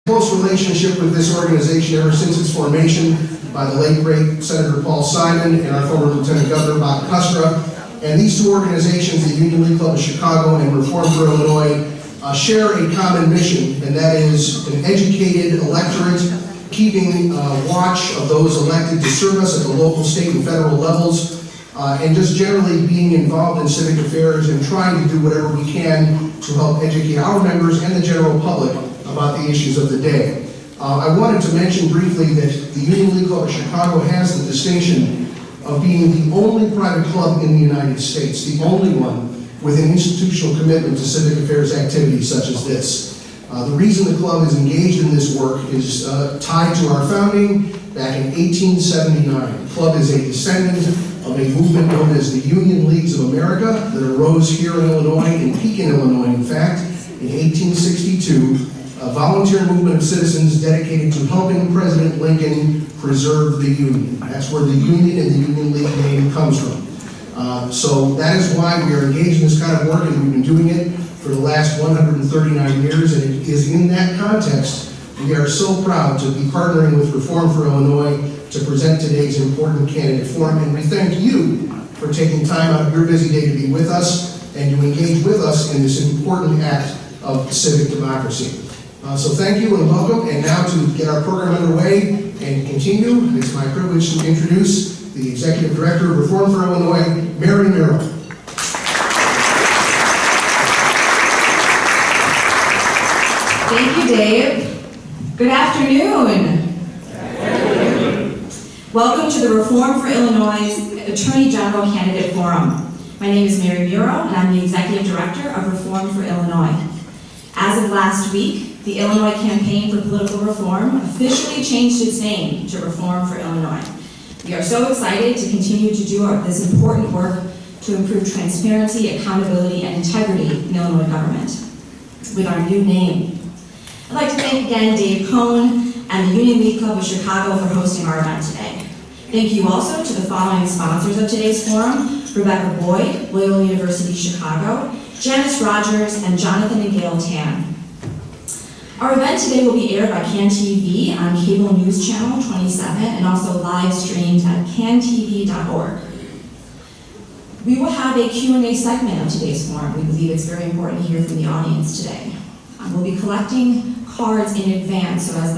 Close relationship with this organization ever since its formation by the late great Senator Paul Simon and our former Lieutenant Governor Bob Kustra. And these two organizations, the Union League Club of Chicago and Reform for Illinois, share a common mission, and that is an educated electorate, keeping watch of those elected to serve us at the local, state, and federal levels, and just generally being involved in civic affairs and trying to do whatever we can to help educate our members and the general public about the issues of the day. I wanted to mention briefly that the Union League Club of Chicago has the distinction of being the only private club in the United States, the only one with an institutional commitment to civic affairs activities such as this. The reason the club is engaged in this work is tied to our founding back in 1879. The club is a descendant of a movement known as the Union Leagues of America that arose here in Illinois, in Pekin, Illinois, in fact, in 1862. A volunteer movement of citizens dedicated to helping President Lincoln preserve the Union. That's where the Union and the Union League name comes from. So that is why we are engaged in this kind of work, and we've been doing it for the last 139 years, and it is in that context we are so proud to be partnering with Reform for Illinois to present today's important candidate forum, and we thank you for taking time out of your busy day to be with us and to engage with us in this important act of civic democracy. So thank you and welcome, and now to get our program underway and continue, it's my privilege to introduce the Executive Director of Reform for Illinois, Mary Miro. Thank you, Dave. Good afternoon. Welcome to the Reform for Illinois Attorney General Candidate Forum. My name is Mary Miro, and I'm the Executive Director of Reform for Illinois. As of last week, the Illinois Campaign for Political Reform officially changed its name to Reform for Illinois. We are so excited to continue to do this important work to improve transparency, accountability, and integrity in Illinois government with our new name. I'd like to thank again Dave Cohn and the Union League Club of Chicago for hosting our event today. Thank you also to the following sponsors of today's forum: Rebecca Boyd, Loyola University Chicago, Janice Rogers, and Jonathan and Gail Tan. Our event today will be aired by CAN-TV on Cable News Channel 27 and also live streamed at cantv.org. We will have a Q&A segment of today's forum. We believe it's very important to hear from the audience today. We'll be collecting cards in advance, so as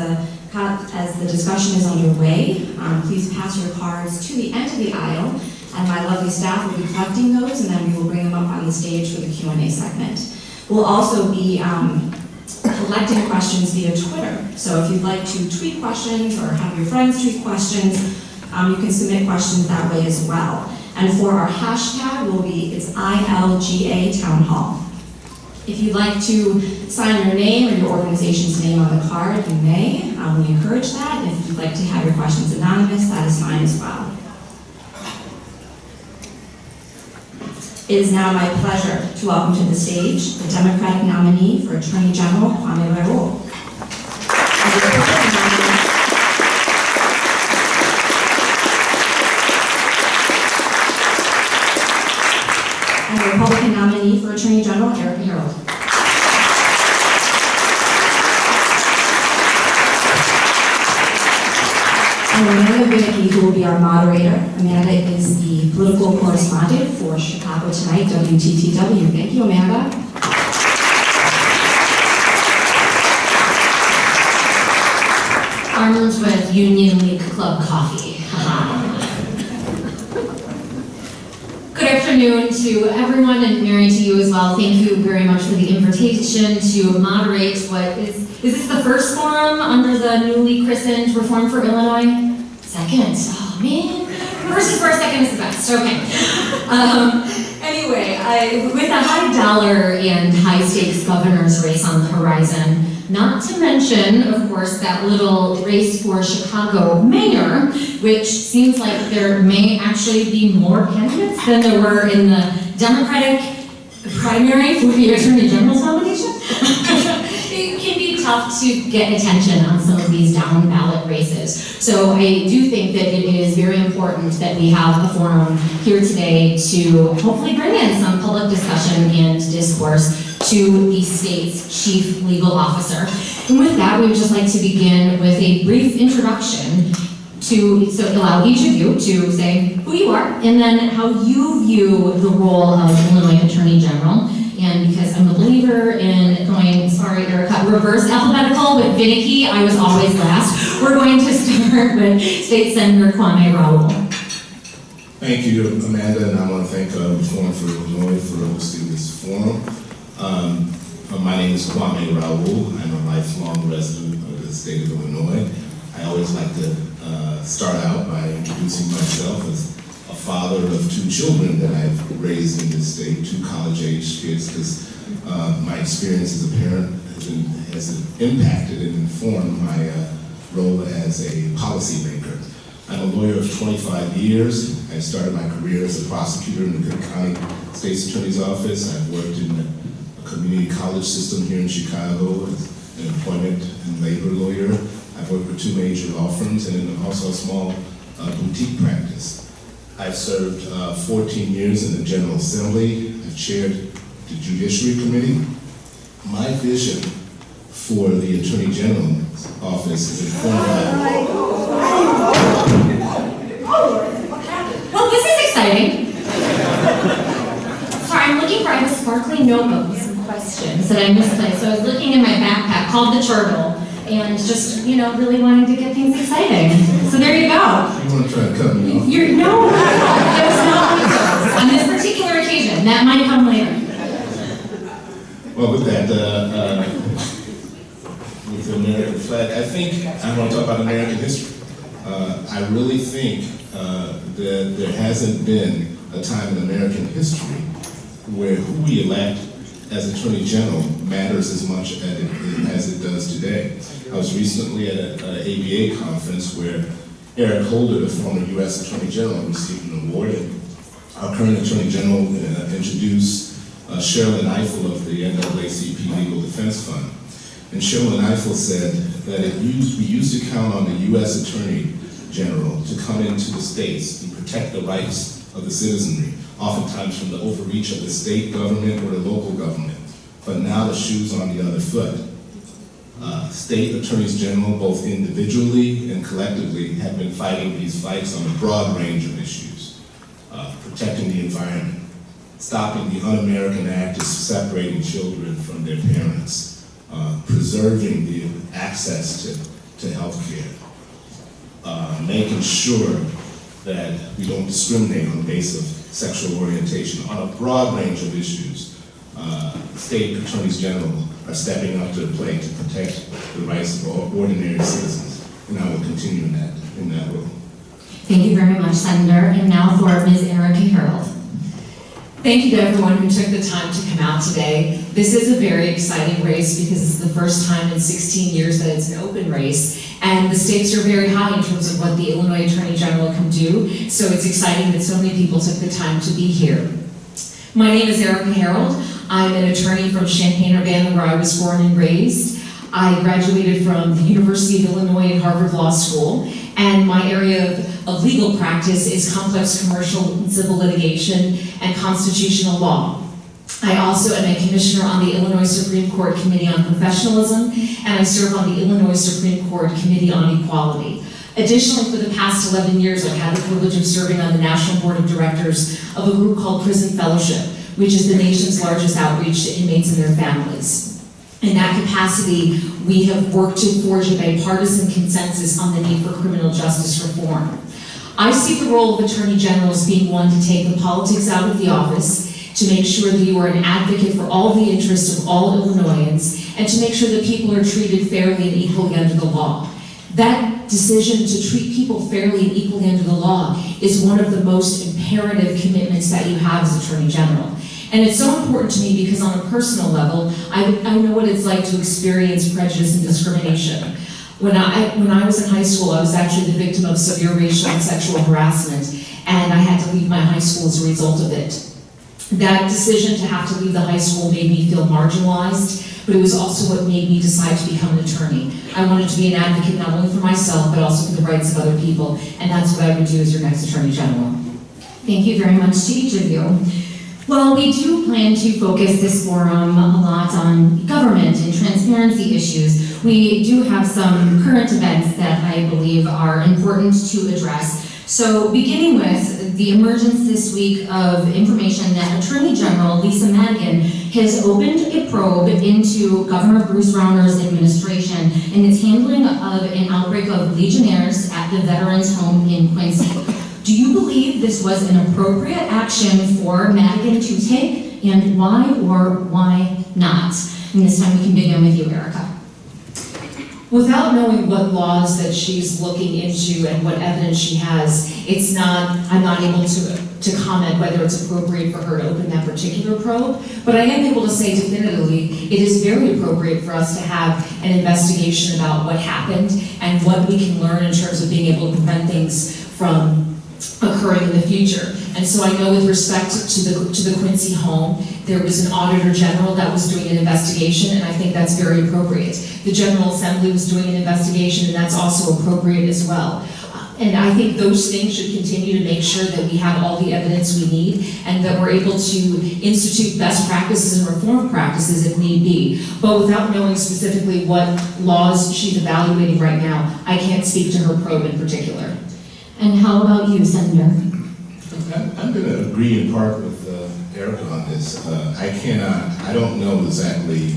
the discussion is underway, please pass your cards to the end of the aisle, and my lovely staff will be collecting those, and then we will bring them up on the stage for the Q&A segment. We'll also be collecting questions via Twitter. So if you'd like to tweet questions or have your friends tweet questions, you can submit questions that way as well. And for our hashtag, it's ILGA Town Hall. If you'd like to sign your name or your organization's name on the card, you may. We encourage that. And if you'd like to have your questions anonymous, that is fine as well. It is now my pleasure to welcome to the stage the Democratic nominee for Attorney General, Kwame Raoul. And the Republican nominee for Attorney General, Erica Harold. And Amanda Vinicky, who will be our moderator. Amanda is the political correspondent for Chicago Tonight, WTTW. Thank you, Amanda. Armed with Union League Club coffee. Good afternoon to everyone, and Mary, to you as well. Thank you very much for the invitation to moderate what is this the first forum under the newly christened Reform for Illinois? Second. Oh man. First is first, second is the best. Okay. Anyway, with a high dollar and high stakes governor's race on the horizon, not to mention, of course, that little race for Chicago mayor, which seems like there may actually be more candidates than there were in the Democratic primary for the Attorney General's nomination. It can be tough to get attention on some of these down ballot races. So I do think that it is very important that we have a forum here today to hopefully bring in some public discussion and discourse to the state's chief legal officer. And with that, we would just like to begin with a brief introduction to allow each of you to say who you are and then how you view the role of Illinois Attorney General. And because I'm a believer in going, sorry Erica, reverse alphabetical, but finicky, I was always last. We're going to start with State Senator Kwame Raoul. Thank you, Amanda, and I want to thank Reform for Illinois for hosting this forum. My name is Kwame Raoul. I'm a lifelong resident of the state of Illinois. I always like to start out by introducing myself as a father of 2 children that I've raised in this state, 2 college-age kids, because my experience as a parent has impacted and informed my role as a policymaker. I'm a lawyer of 25 years. I started my career as a prosecutor in the Cook County State's Attorney's Office. I've worked in a community college system here in Chicago as an employment and labor lawyer. I've worked with 2 major law firms and then also a small boutique practice. I've served 14 years in the General Assembly. I've chaired the Judiciary Committee. My vision for the Attorney General's office is informed by... Well, this is exciting. Sorry, I'm looking for, I have a sparkling notebook with some questions that I misplaced. So I was looking in my backpack called the Turtle and just, really wanting to get things exciting. So there you go. You want to try to cut me off? No, there's no details on this particular occasion. That might come later. Well, with that, with the American flag, I think I want to talk about American history. I really think that there hasn't been a time in American history where who we elect as Attorney General matters as much as it does today. I was recently at an ABA conference where Eric Holder, the former U.S. Attorney General, received an award, and our current Attorney General introduced Sherilyn Ifill of the NAACP Legal Defense Fund. And Sherilyn Ifill said that we used to count on the U.S. Attorney General to come into the states and protect the rights of the citizenry, oftentimes from the overreach of the state government or the local government. But now the shoe's on the other foot. State attorneys general, both individually and collectively, have been fighting these fights on a broad range of issues. Protecting the environment, stopping the Un-American Act of separating children from their parents, preserving the access to health care, making sure that we don't discriminate on the basis of sexual orientation. On a broad range of issues, state attorneys general are stepping up to the plate to protect the rights of ordinary citizens, and I will continue in that role. Thank you very much, Senator. And now for Ms. Erica Harold. Thank you to everyone who took the time to come out today. This is a very exciting race because it's the first time in 16 years that it's an open race, and the stakes are very high in terms of what the Illinois Attorney General can do, so it's exciting that so many people took the time to be here. My name is Erica Harold. I'm an attorney from Champaign-Urbana, where I was born and raised. I graduated from the University of Illinois and Harvard Law School, and my area of legal practice is complex commercial and civil litigation and constitutional law. I also am a commissioner on the Illinois Supreme Court Committee on Professionalism, and I serve on the Illinois Supreme Court Committee on Equality. Additionally, for the past 11 years, I've had the privilege of serving on the National Board of Directors of a group called Prison Fellowship, which is the nation's largest outreach to inmates and their families. In that capacity, we have worked to forge a bipartisan consensus on the need for criminal justice reform. I see the role of Attorney General as being one to take the politics out of the office, to make sure that you are an advocate for all the interests of all Illinoisans, and to make sure that people are treated fairly and equally under the law. That decision to treat people fairly and equally under the law is one of the most imperative commitments that you have as Attorney General. And it's so important to me because on a personal level, I know what it's like to experience prejudice and discrimination. When I was in high school, I was actually the victim of severe racial and sexual harassment, and I had to leave my high school as a result of it. That decision to have to leave the high school made me feel marginalized, but it was also what made me decide to become an attorney. I wanted to be an advocate not only for myself, but also for the rights of other people, and that's what I would do as your next Attorney General. Thank you very much to each of you. Well, we do plan to focus this forum a lot on government and transparency issues. We do have some current events that I believe are important to address. So beginning with the emergence this week of information that Attorney General Lisa Madigan has opened a probe into Governor Bruce Rauner's administration and its handling of an outbreak of Legionnaires at the Veterans Home in Quincy. Do you believe this was an appropriate action for Madigan to take, and why or why not? And this time we can begin with you, Erica. Without knowing what laws that she's looking into and what evidence she has, I'm not able to comment whether it's appropriate for her to open that particular probe, but I am able to say definitively it is very appropriate for us to have an investigation about what happened and what we can learn in terms of being able to prevent things from occurring in the future. And so I know with respect to the Quincy home, there was an auditor general that was doing an investigation, and I think that's very appropriate. The General Assembly was doing an investigation, and that's also appropriate as well. And I think those things should continue to make sure that we have all the evidence we need and that we're able to institute best practices and reform practices if need be. But without knowing specifically what laws she's evaluating right now, I can't speak to her probe in particular. And how about you, Senator? I'm going to agree in part with Erica on this. I don't know exactly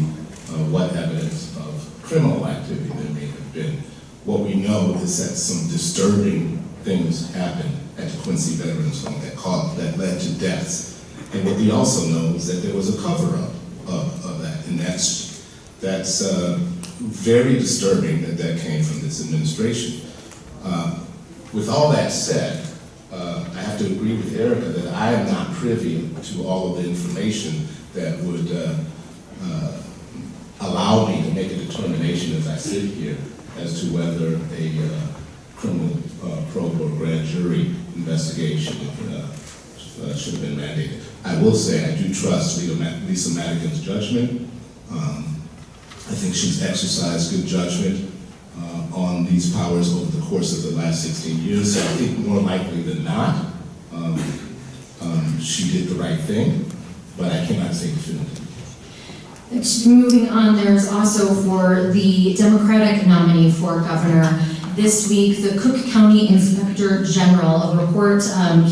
what evidence of criminal activity there may have been. What we know is that some disturbing things happened at the Quincy Veterans Home that led to deaths. And what we also know is that there was a cover-up of that, and that's very disturbing that came from this administration. With all that said, I have to agree with Erica that I am not privy to all of the information that would allow me to make a determination as I sit here as to whether a criminal probe or grand jury investigation should have been mandated. I will say I do trust Lisa Madigan's judgment. I think she's exercised good judgment on these powers over the course of the last 16 years. So I think more likely than not, she did the right thing, but I cannot say definitively. Moving on, there's also for the Democratic nominee for governor. This week, the Cook County Inspector General, a report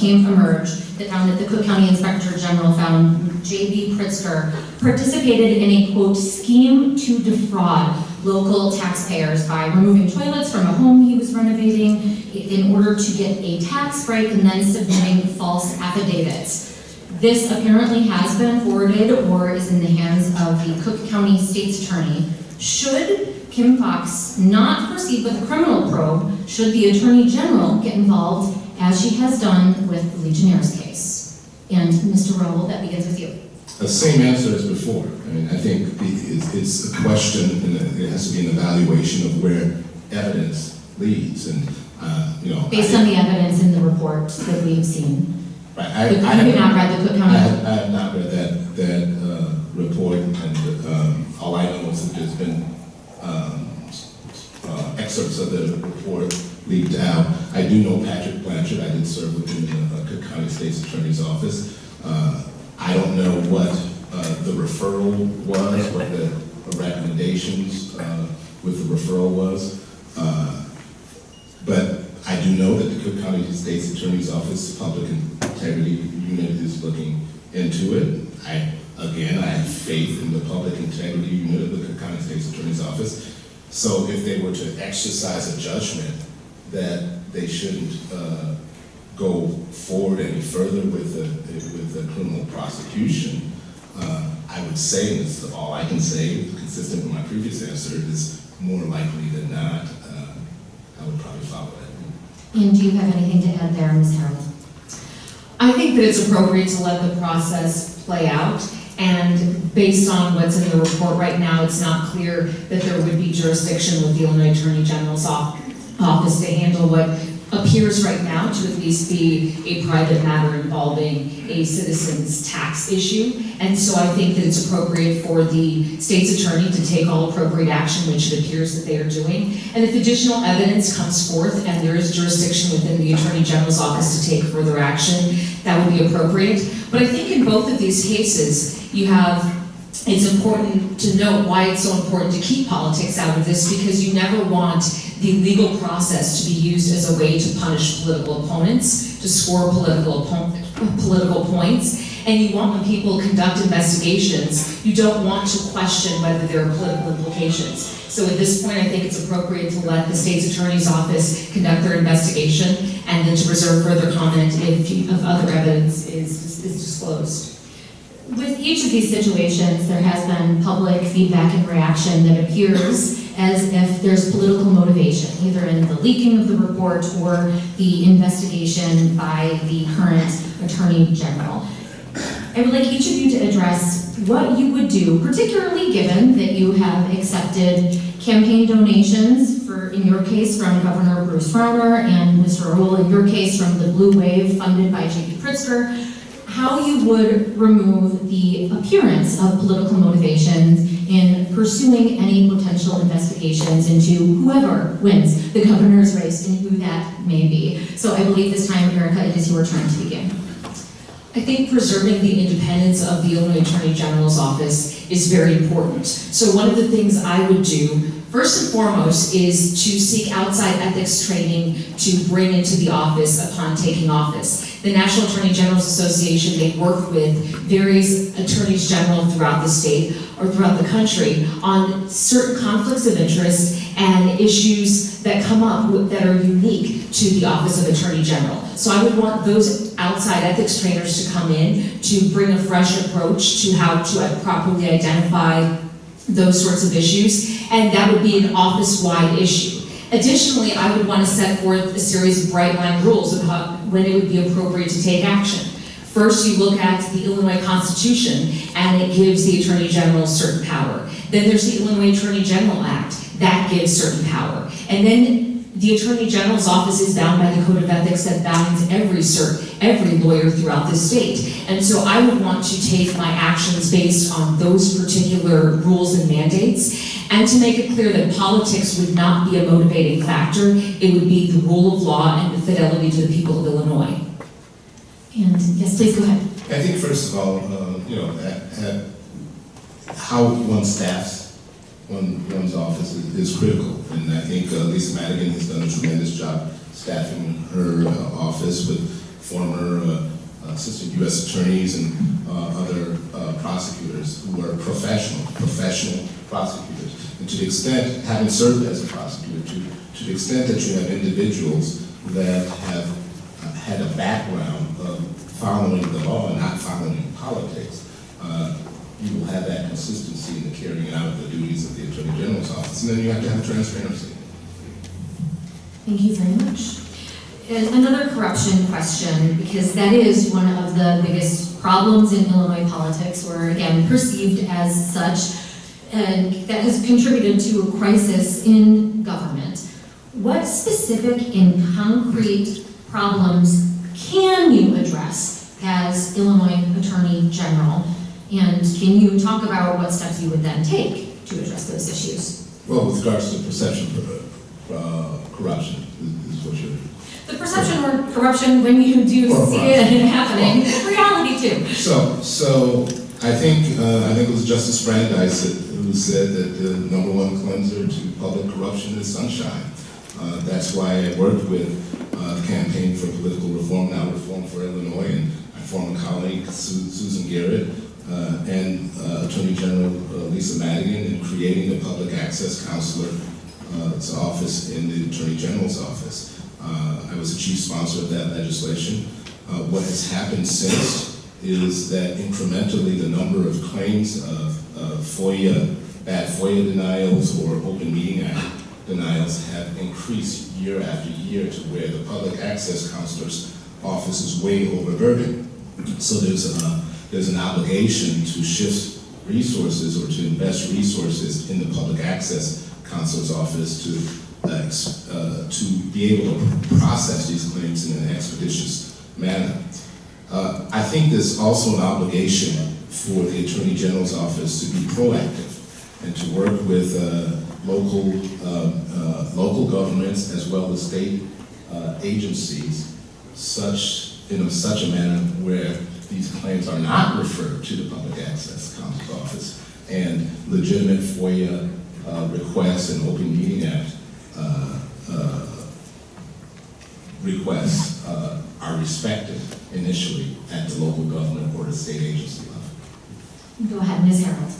emerged that found that the Cook County Inspector General found J.B. Pritzker participated in a, quote, scheme to defraud local taxpayers by removing toilets from a home he was renovating in order to get a tax break and then submitting false affidavits. This apparently has been forwarded or is in the hands of the Cook County State's Attorney. Should Kim Foxx not proceed with a criminal probe, should the Attorney General get involved as she has done with the Legionnaires case? And Mr. Rowell, that begins with you. The same answer as before. I mean, I think it's a question, and it has to be an evaluation of where evidence leads, and based on the evidence in the report that we have seen. Right. I have not read the Cook County. I have not read that report, and all I know is that there's been excerpts of the report leaked out. I do know Patrick Blanchard. I did serve with him in the Cook County State's Attorney's Office. I don't know what the referral was, what the recommendations with the referral was, but I do know that the Cook County State's Attorney's Office Public Integrity Unit is looking into it. I have faith in the Public Integrity Unit of the Cook County State's Attorney's Office. So if they were to exercise a judgment that they shouldn't go forward any further with the criminal prosecution, I would say, and this is all I can say, consistent with my previous answer, is more likely than not, I would probably follow that. And do you have anything to add there, Ms. Harold? I think that it's appropriate to let the process play out, and based on what's in the report right now, it's not clear that there would be jurisdiction with the Illinois Attorney General's office to handle what appears right now to at least be a private matter involving a citizen's tax issue. And so I think that it's appropriate for the state's attorney to take all appropriate action, which it appears that they are doing. And if additional evidence comes forth and there is jurisdiction within the Attorney General's office to take further action, that would be appropriate. But I think in both of these cases, it's important to note why it's so important to keep politics out of this, because you never want the legal process to be used as a way to punish political opponents, to score political points. And you want, when people conduct investigations, you don't want to question whether there are political implications. So at this point, I think it's appropriate to let the state's attorney's office conduct their investigation and then to reserve further comment if other evidence is disclosed. With each of these situations, there has been public feedback and reaction that appears as if there's political motivation, either in the leaking of the report or the investigation by the current Attorney General. I would like each of you to address what you would do, particularly given that you have accepted campaign donations, in your case, from Governor Bruce Rauner, and Mr. Raoul, in your case, from the Blue Wave funded by J.B. Pritzker, how you would remove the appearance of political motivations in pursuing any potential investigations into whoever wins the governor's race and who that may be. So I believe this time, Erica, it is your turn to begin. I think preserving the independence of the Illinois Attorney General's office is very important. So one of the things I would do, first and foremost, is to seek outside ethics training to bring into the office upon taking office. The National Attorney General's Association, they work with various attorneys general throughout the state or throughout the country on certain conflicts of interest and issues that come up that are unique to the Office of Attorney General. So I would want those outside ethics trainers to come in to bring a fresh approach to how to properly identify those sorts of issues, and that would be an office-wide issue. Additionally, I would want to set forth a series of bright line rules about when it would be appropriate to take action. First, you look at the Illinois Constitution, and it gives the Attorney General certain power. Then there's the Illinois Attorney General Act, that gives certain power. And then the Attorney General's office is bound by the Code of Ethics that binds every lawyer throughout the state. And so I would want to take my actions based on those particular rules and mandates, and to make it clear that politics would not be a motivating factor. It would be the rule of law and the fidelity to the people of Illinois. And yes, please go ahead. I think first of all, how one staffs one's office is critical, and I think Lisa Madigan has done a tremendous job staffing her office with former assistant U.S. attorneys and other prosecutors who are professional prosecutors. And to the extent, having served as a prosecutor, to the extent that you have individuals that have had a background of following the law and not following politics, you will have that consistency in the carrying out of the duties of the Attorney General's office. And then you have to have transparency. Thank you very much. And another corruption question, because that is one of the biggest problems in Illinois politics, or again, perceived as such, and that has contributed to a crisis in government. What specific and concrete problems can you address as Illinois Attorney General? And can you talk about what steps you would then take to address those issues? Well, with regards to perception corruption is what you're... The perception or corruption when you do see it happening, reality too. So I think it was Justice Brandeis who said that the #1 cleanser to public corruption is sunshine. That's why I worked with the Campaign for Political Reform, now Reform for Illinois, and my former colleague Susan Garrett and Attorney General Lisa Madigan in creating the Public Access Counselor's office in the Attorney General's office. I was the chief sponsor of that legislation. What has happened since is that incrementally the number of claims of bad FOIA denials or Open Meeting Act denials have increased year after year to where the Public Access Counselor's office is way overburdened. So there's an obligation to shift resources or to invest resources in the Public Access Counselor's office to to be able to process these claims in an expeditious manner. I think there's also an obligation for the Attorney General's office to be proactive and to work with local governments as well as state agencies in such a manner where these claims are not referred to the Public Access Counsel's office and legitimate FOIA requests and Open Meeting Act requests are respected initially at the local government or the state agency level. Go ahead, Ms. Harold.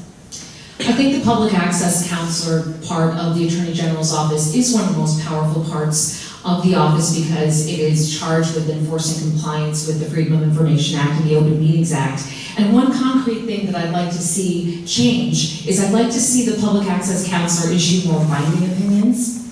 I think the Public Access Counselor part of the Attorney General's office is one of the most powerful parts of the office because it is charged with enforcing compliance with the Freedom of Information Act and the Open Meetings Act. And one concrete thing that I'd like to see change is I'd like to see the Public Access Counselor issue more binding opinions.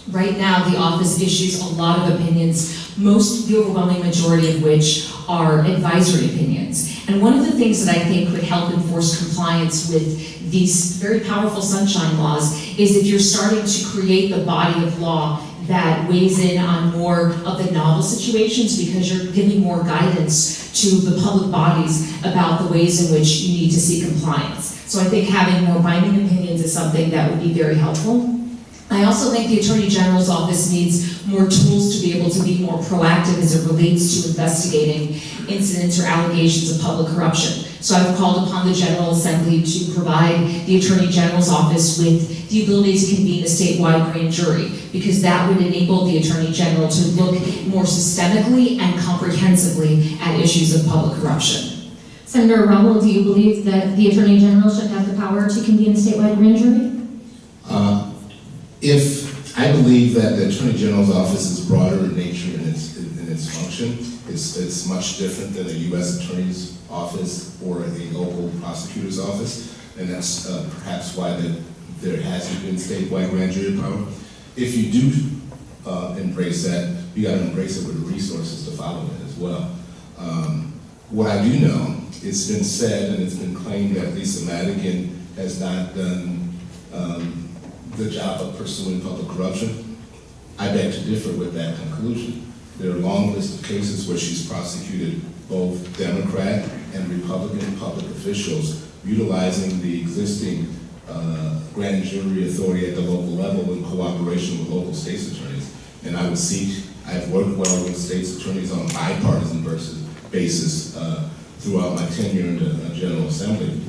Right now, the office issues a lot of opinions, the overwhelming majority of which are advisory opinions. And one of the things that I think could help enforce compliance with these very powerful sunshine laws is if you're starting to create the body of law that weighs in on more of the novel situations because you're giving more guidance to the public bodies about the ways in which you need to see compliance. So I think having more binding opinions is something that would be very helpful. I also think the Attorney General's office needs more tools to be able to be more proactive as it relates to investigating incidents or allegations of public corruption. So I've called upon the General Assembly to provide the Attorney General's office with the ability to convene a statewide grand jury, because that would enable the Attorney General to look more systemically and comprehensively at issues of public corruption. Senator Rumble, do you believe that the Attorney General should have the power to convene a statewide grand jury? If I believe that the Attorney General's office is broader in nature in its function, it's much different than a U.S. Attorney's office or a local prosecutor's office, and that's perhaps why there hasn't been statewide grand jury power. If you do embrace that, you got to embrace it with the resources to follow it as well. What I do know, it's been said and it's been claimed that Lisa Madigan has not done the job of pursuing public corruption. I beg to differ with that conclusion. There are a long list of cases where she's prosecuted both Democrat and Republican public officials utilizing the existing grand jury authority at the local level in cooperation with local state's attorneys. And I've worked well with state's attorneys on a bipartisan basis throughout my tenure in the General Assembly.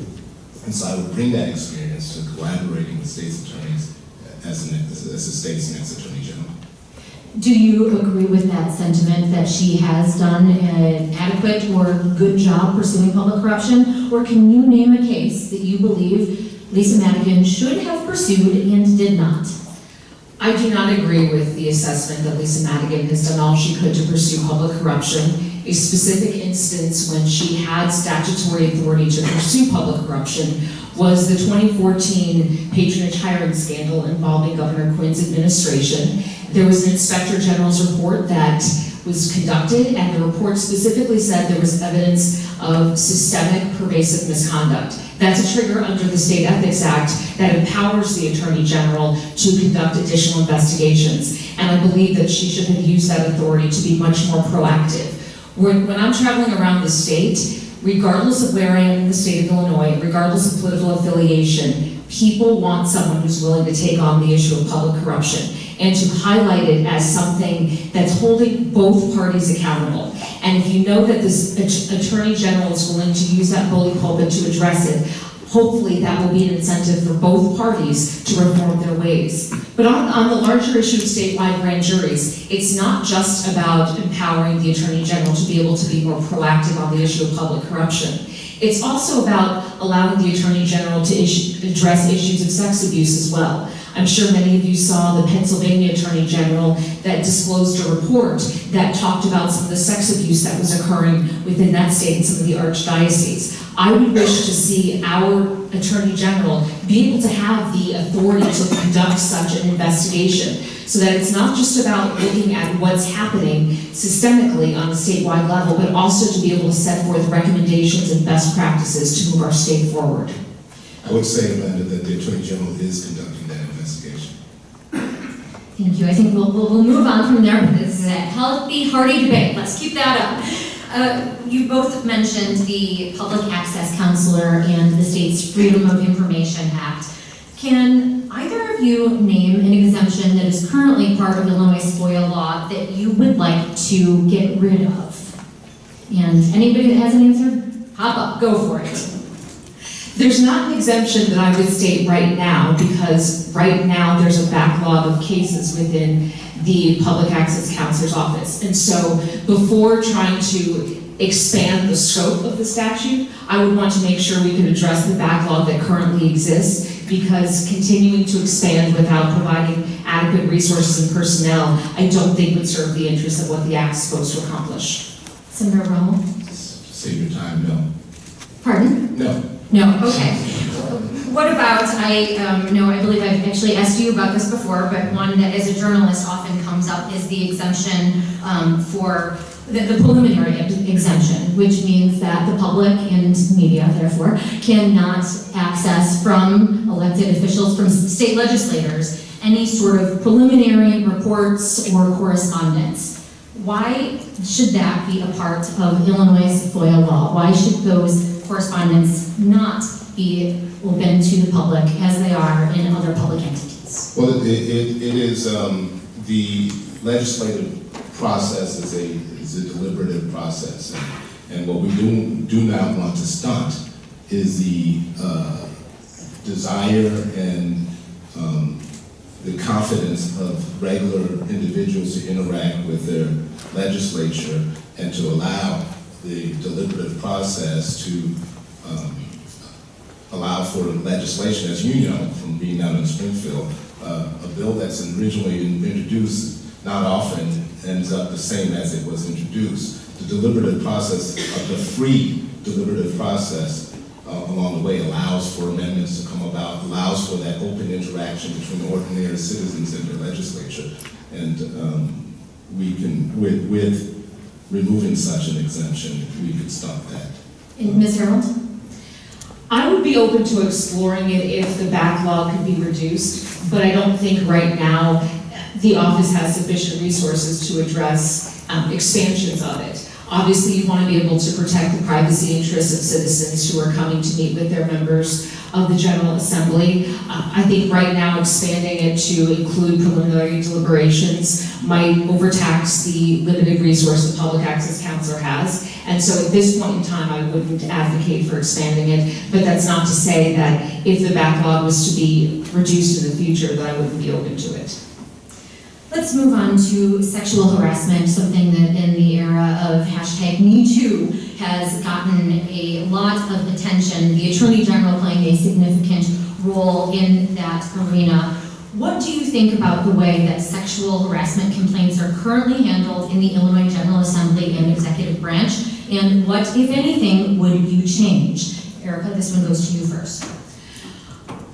And so I would bring that experience to collaborating with state's attorneys as a state's next Attorney General. Do you agree with that sentiment that she has done an adequate or good job pursuing public corruption? Or can you name a case that you believe Lisa Madigan should have pursued and did not? I do not agree with the assessment that Lisa Madigan has done all she could to pursue public corruption. A specific instance when she had statutory authority to pursue public corruption was the 2014 patronage hiring scandal involving Governor Quinn's administration. There was an Inspector General's report that was conducted, and the report specifically said there was evidence of systemic, pervasive misconduct. That's a trigger under the State Ethics Act that empowers the Attorney General to conduct additional investigations. And I believe that she should have used that authority to be much more proactive. When I'm traveling around the state, regardless of where I am in the state of Illinois, regardless of political affiliation, people want someone who's willing to take on the issue of public corruption and to highlight it as something that's holding both parties accountable. And if you know that this Attorney General is willing to use that bully pulpit to address it, hopefully that will be an incentive for both parties to reform their ways. But on the larger issue of statewide grand juries, it's not just about empowering the Attorney General to be able to be more proactive on the issue of public corruption. It's also about allowing the Attorney General to address issues of sex abuse as well. I'm sure many of you saw the Pennsylvania Attorney General that disclosed a report that talked about some of the sex abuse that was occurring within that state and some of the archdioceses. I would wish to see our Attorney General be able to have the authority to conduct such an investigation so that it's not just about looking at what's happening systemically on a statewide level, but also to be able to set forth recommendations and best practices to move our state forward. I would say, Amanda, that the Attorney General is conducting that investigation. Thank you. I think we'll move on from there, but this is a healthy, hearty debate. Let's keep that up. You both mentioned the Public Access Counselor and the state's Freedom of Information Act. Can either of you name an exemption that is currently part of Illinois FOIA law that you would like to get rid of? And anybody that has an answer, hop up, go for it. There's not an exemption that I would state right now, because right now there's a backlog of cases within the Public Access Counselor's office. And so before trying to expand the scope of the statute, I would want to make sure we could address the backlog that currently exists, because continuing to expand without providing adequate resources and personnel, I don't think would serve the interests of what the Act is supposed to accomplish. Senator Rommel? Save your time, no. Pardon? No. No, okay. What about, I believe I've actually asked you about this before, but one that as a journalist often comes up is the exemption for the preliminary exemption, which means that the public and media, therefore, cannot access from elected officials, from state legislators, any sort of preliminary reports or correspondence. Why should that be a part of Illinois' FOIA law? Why should those correspondence not be open to the public as they are in other public entities? Well, it is, the legislative process is a deliberative process. And what we do not want to stunt is the desire and the confidence of regular individuals to interact with their legislature and to allow the deliberative process to allow for legislation, as you know from being down in Springfield, a bill that's originally introduced not often ends up the same as it was introduced. The deliberative process, the free deliberative process along the way allows for amendments to come about, allows for that open interaction between ordinary citizens and their legislature. And we can, with removing such an exemption, we could stop that. And Ms. Harold? I would be open to exploring it if the backlog could be reduced, but I don't think right now the office has sufficient resources to address expansions of it. Obviously, you want to be able to protect the privacy interests of citizens who are coming to meet with their members of the General Assembly. I think right now expanding it to include preliminary deliberations might overtax the limited resource the Public Access Counselor has. And so at this point in time, I wouldn't advocate for expanding it, but that's not to say that if the backlog was to be reduced in the future, that I wouldn't be open to it. Let's move on to sexual harassment, something that in the era of #MeToo has gotten a lot of attention. The Attorney General playing a significant role in that arena. What do you think about the way that sexual harassment complaints are currently handled in the Illinois General Assembly and Executive Branch? And what, if anything, would you change? Erica, this one goes to you first.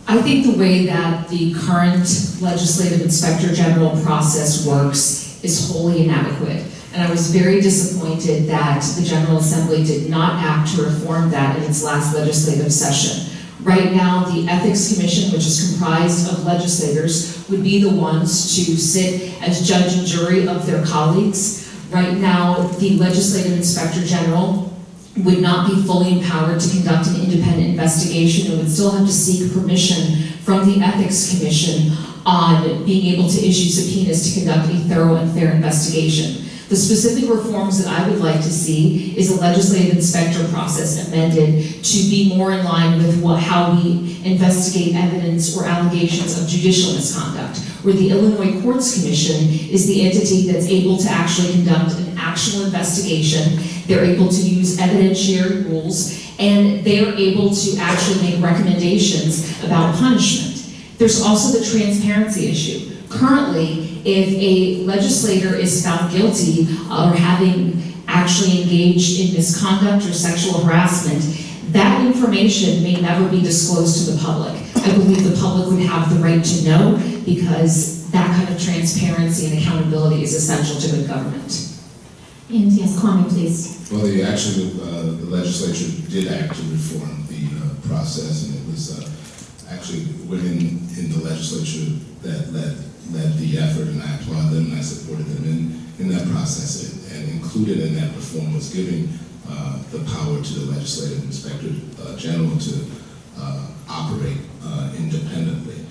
I think the way that the current legislative inspector general process works is wholly inadequate. And I was very disappointed that the General Assembly did not act to reform that in its last legislative session. Right now, the Ethics Commission, which is comprised of legislators, would be the ones to sit as judge and jury of their colleagues. Right now, the legislative inspector general would not be fully empowered to conduct an independent investigation and would still have to seek permission from the Ethics Commission on being able to issue subpoenas to conduct a thorough and fair investigation. The specific reforms that I would like to see is a legislative inspector process amended to be more in line with how we investigate evidence or allegations of judicial misconduct, where the Illinois Courts Commission is the entity that's able to actually conduct an actual investigation. They're able to use evidentiary rules, and they're able to actually make recommendations about punishment. There's also the transparency issue. Currently, if a legislator is found guilty or having actually engaged in misconduct or sexual harassment, that information may never be disclosed to the public. I believe the public would have the right to know, because that kind of transparency and accountability is essential to good government. And yes, Kwame, please. Well, the legislature did act to reform the process, and it was actually women in the legislature that led the effort, and I applaud them and I supported them in that process. And included in that reform was giving the power to the legislative inspector general to operate independently.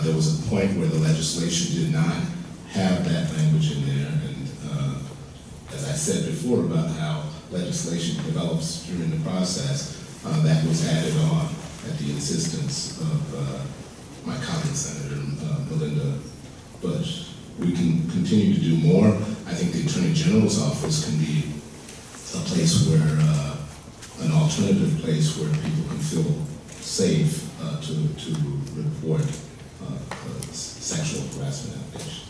There was a point where the legislation did not have that language in there, and as I said before about how legislation develops during the process, that was added on at the insistence of my colleague, Senator Melinda Bush. We can continue to do more. I think the Attorney General's office can be a place where, an alternative place where people can feel safe to report sexual harassment allegations.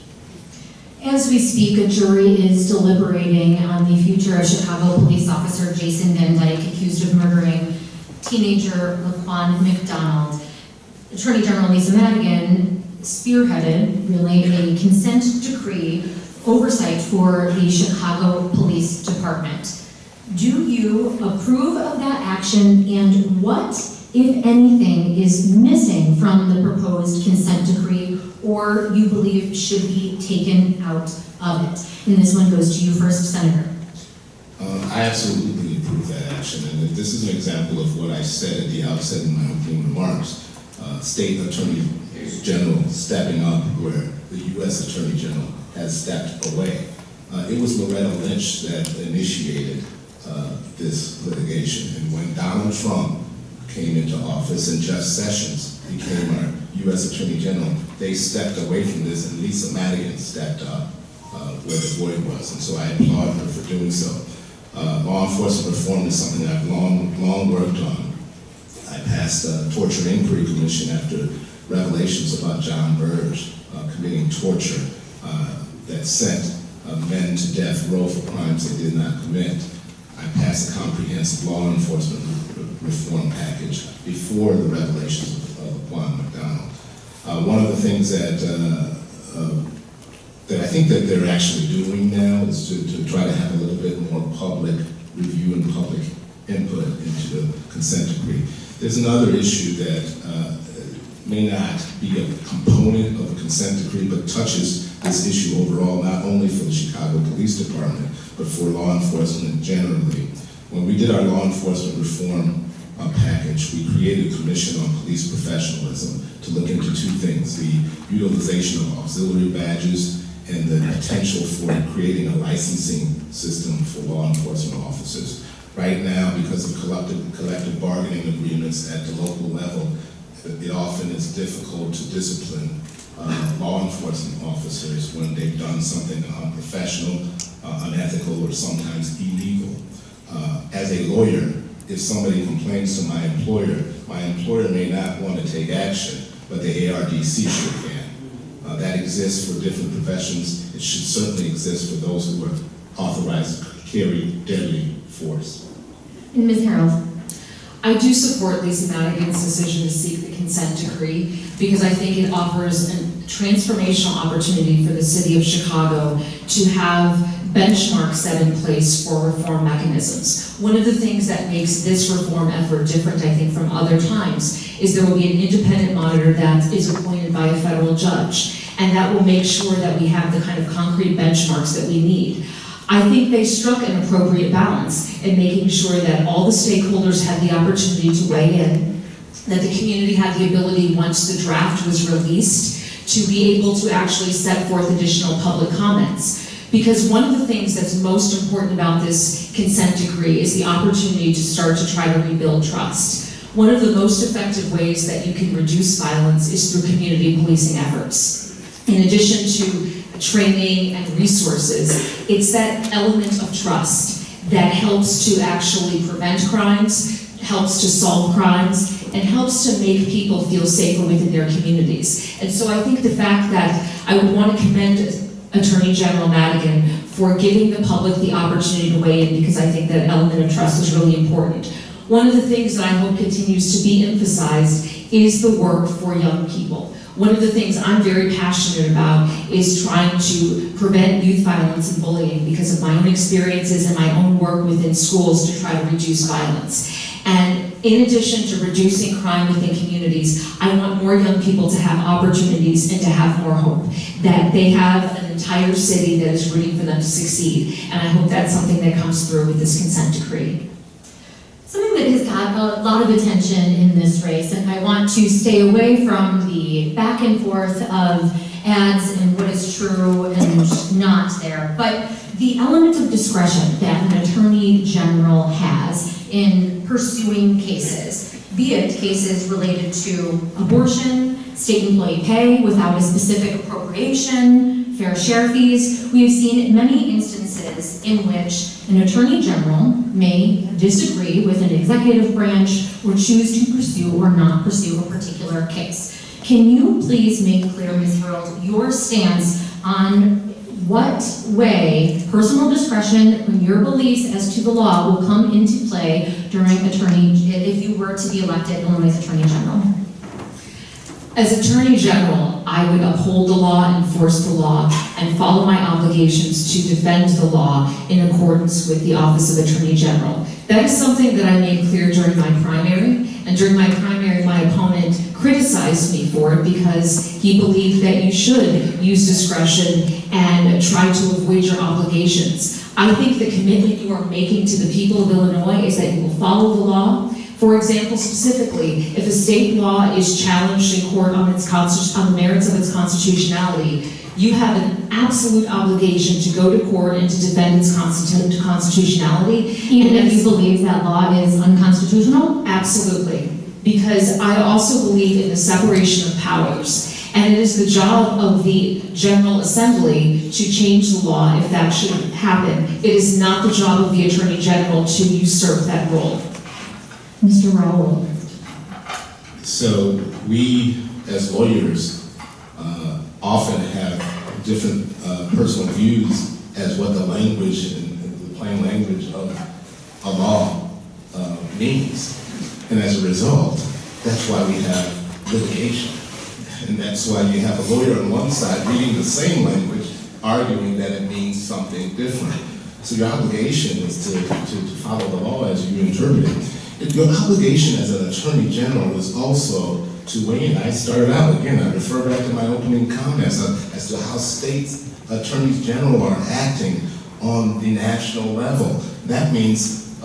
As we speak, a jury is deliberating on the future of Chicago police officer Jason Van Dyke, accused of murdering teenager Laquan McDonald. Attorney General Lisa Madigan spearheaded, really, a consent decree oversight for the Chicago Police Department. Do you approve of that action, and what, if anything, is missing from the proposed consent decree, or you believe should be taken out of it? And this one goes to you first, Senator. I absolutely approve that action, and this is an example of what I said at the outset in my opening remarks. State Attorney General stepping up where the U.S. Attorney General has stepped away. It was Loretta Lynch that initiated this litigation, and when Donald Trump came into office and Jeff Sessions became our U.S. Attorney General, they stepped away from this, and Lisa Madigan stepped up where the void was, and so I applaud her for doing so. Law enforcement reform is something I've long worked on. I passed a torture inquiry commission after revelations about John Burge committing torture that sent men to death row for crimes they did not commit. I passed a comprehensive law enforcement reform package before the revelations of Laquan McDonald. One of the things that I think that they're actually doing now is to try to have a little bit more public review and public input into the consent decree. There's another issue that may not be a component of a consent decree, but touches this issue overall, not only for the Chicago Police Department, but for law enforcement generally. When we did our law enforcement reform package, we created a commission on police professionalism to look into two things: the utilization of auxiliary badges and the potential for creating a licensing system for law enforcement officers. Right now, because of collective bargaining agreements at the local level, it often is difficult to discipline law enforcement officers when they've done something unprofessional, unethical, or sometimes illegal. As a lawyer, if somebody complains to my employer may not want to take action, but the ARDC sure can. That exists for different professions. It should certainly exist for those who are authorized to carry deadly force. And Ms. Harold. I do support Lisa Madigan's decision to seek the consent decree because I think it offers a transformational opportunity for the city of Chicago to have benchmarks set in place for reform mechanisms. One of the things that makes this reform effort different, I think, from other times is there will be an independent monitor that is appointed by a federal judge, and that will make sure that we have the kind of concrete benchmarks that we need. I think they struck an appropriate balance in making sure that all the stakeholders had the opportunity to weigh in, that the community had the ability, once the draft was released, to be able to actually set forth additional public comments. Because one of the things that's most important about this consent decree is the opportunity to start to try to rebuild trust. One of the most effective ways that you can reduce violence is through community policing efforts. In addition to training and resources, it's that element of trust that helps to actually prevent crimes, helps to solve crimes, and helps to make people feel safer within their communities. And so I think the fact that I would want to commend Attorney General Madigan for giving the public the opportunity to weigh in, because I think that element of trust is really important. One of the things that I hope continues to be emphasized is the work for young people. One of the things I'm very passionate about is trying to prevent youth violence and bullying because of my own experiences and my own work within schools to try to reduce violence. And in addition to reducing crime within communities, I want more young people to have opportunities and to have more hope, that they have an entire city that is rooting for them to succeed. And I hope that's something that comes through with this consent decree. Something that has got a lot of attention in this race, and I want to stay away from the back and forth of ads and what is true and not there, but the element of discretion that an attorney general has in pursuing cases, be it cases related to abortion, state employee pay without a specific appropriation, fair share fees. We have seen many instances in which an attorney general may disagree with an executive branch or choose to pursue or not pursue a particular case. Can you please make clear, Ms. Harold, your stance on what way personal discretion from your beliefs as to the law will come into play during if you were to be elected Illinois Attorney General? As Attorney General, I would uphold the law, enforce the law, and follow my obligations to defend the law in accordance with the Office of Attorney General. That is something that I made clear during my primary, and during my primary, my opponent criticized me for it because he believed that you should use discretion and try to avoid your obligations. I think the commitment you are making to the people of Illinois is that you will follow the law. For example, specifically, if a state law is challenged in court on the merits of its constitutionality, you have an absolute obligation to go to court and to defend its constitutionality. Even if you believe that law is unconstitutional? Absolutely. Because I also believe in the separation of powers. And it is the job of the General Assembly to change the law if that should happen. It is not the job of the Attorney General to usurp that role. Mr. Raoul. So we, as lawyers, often have different personal views as what the language and the plain language of a law means. And as a result, that's why we have litigation. And that's why you have a lawyer on one side reading the same language, arguing that it means something different. So your obligation is to follow the law as you interpret it. Your obligation as an attorney general is also to weigh in. I started out, again, I refer back to my opening comments as to how states attorneys general are acting on the national level. That means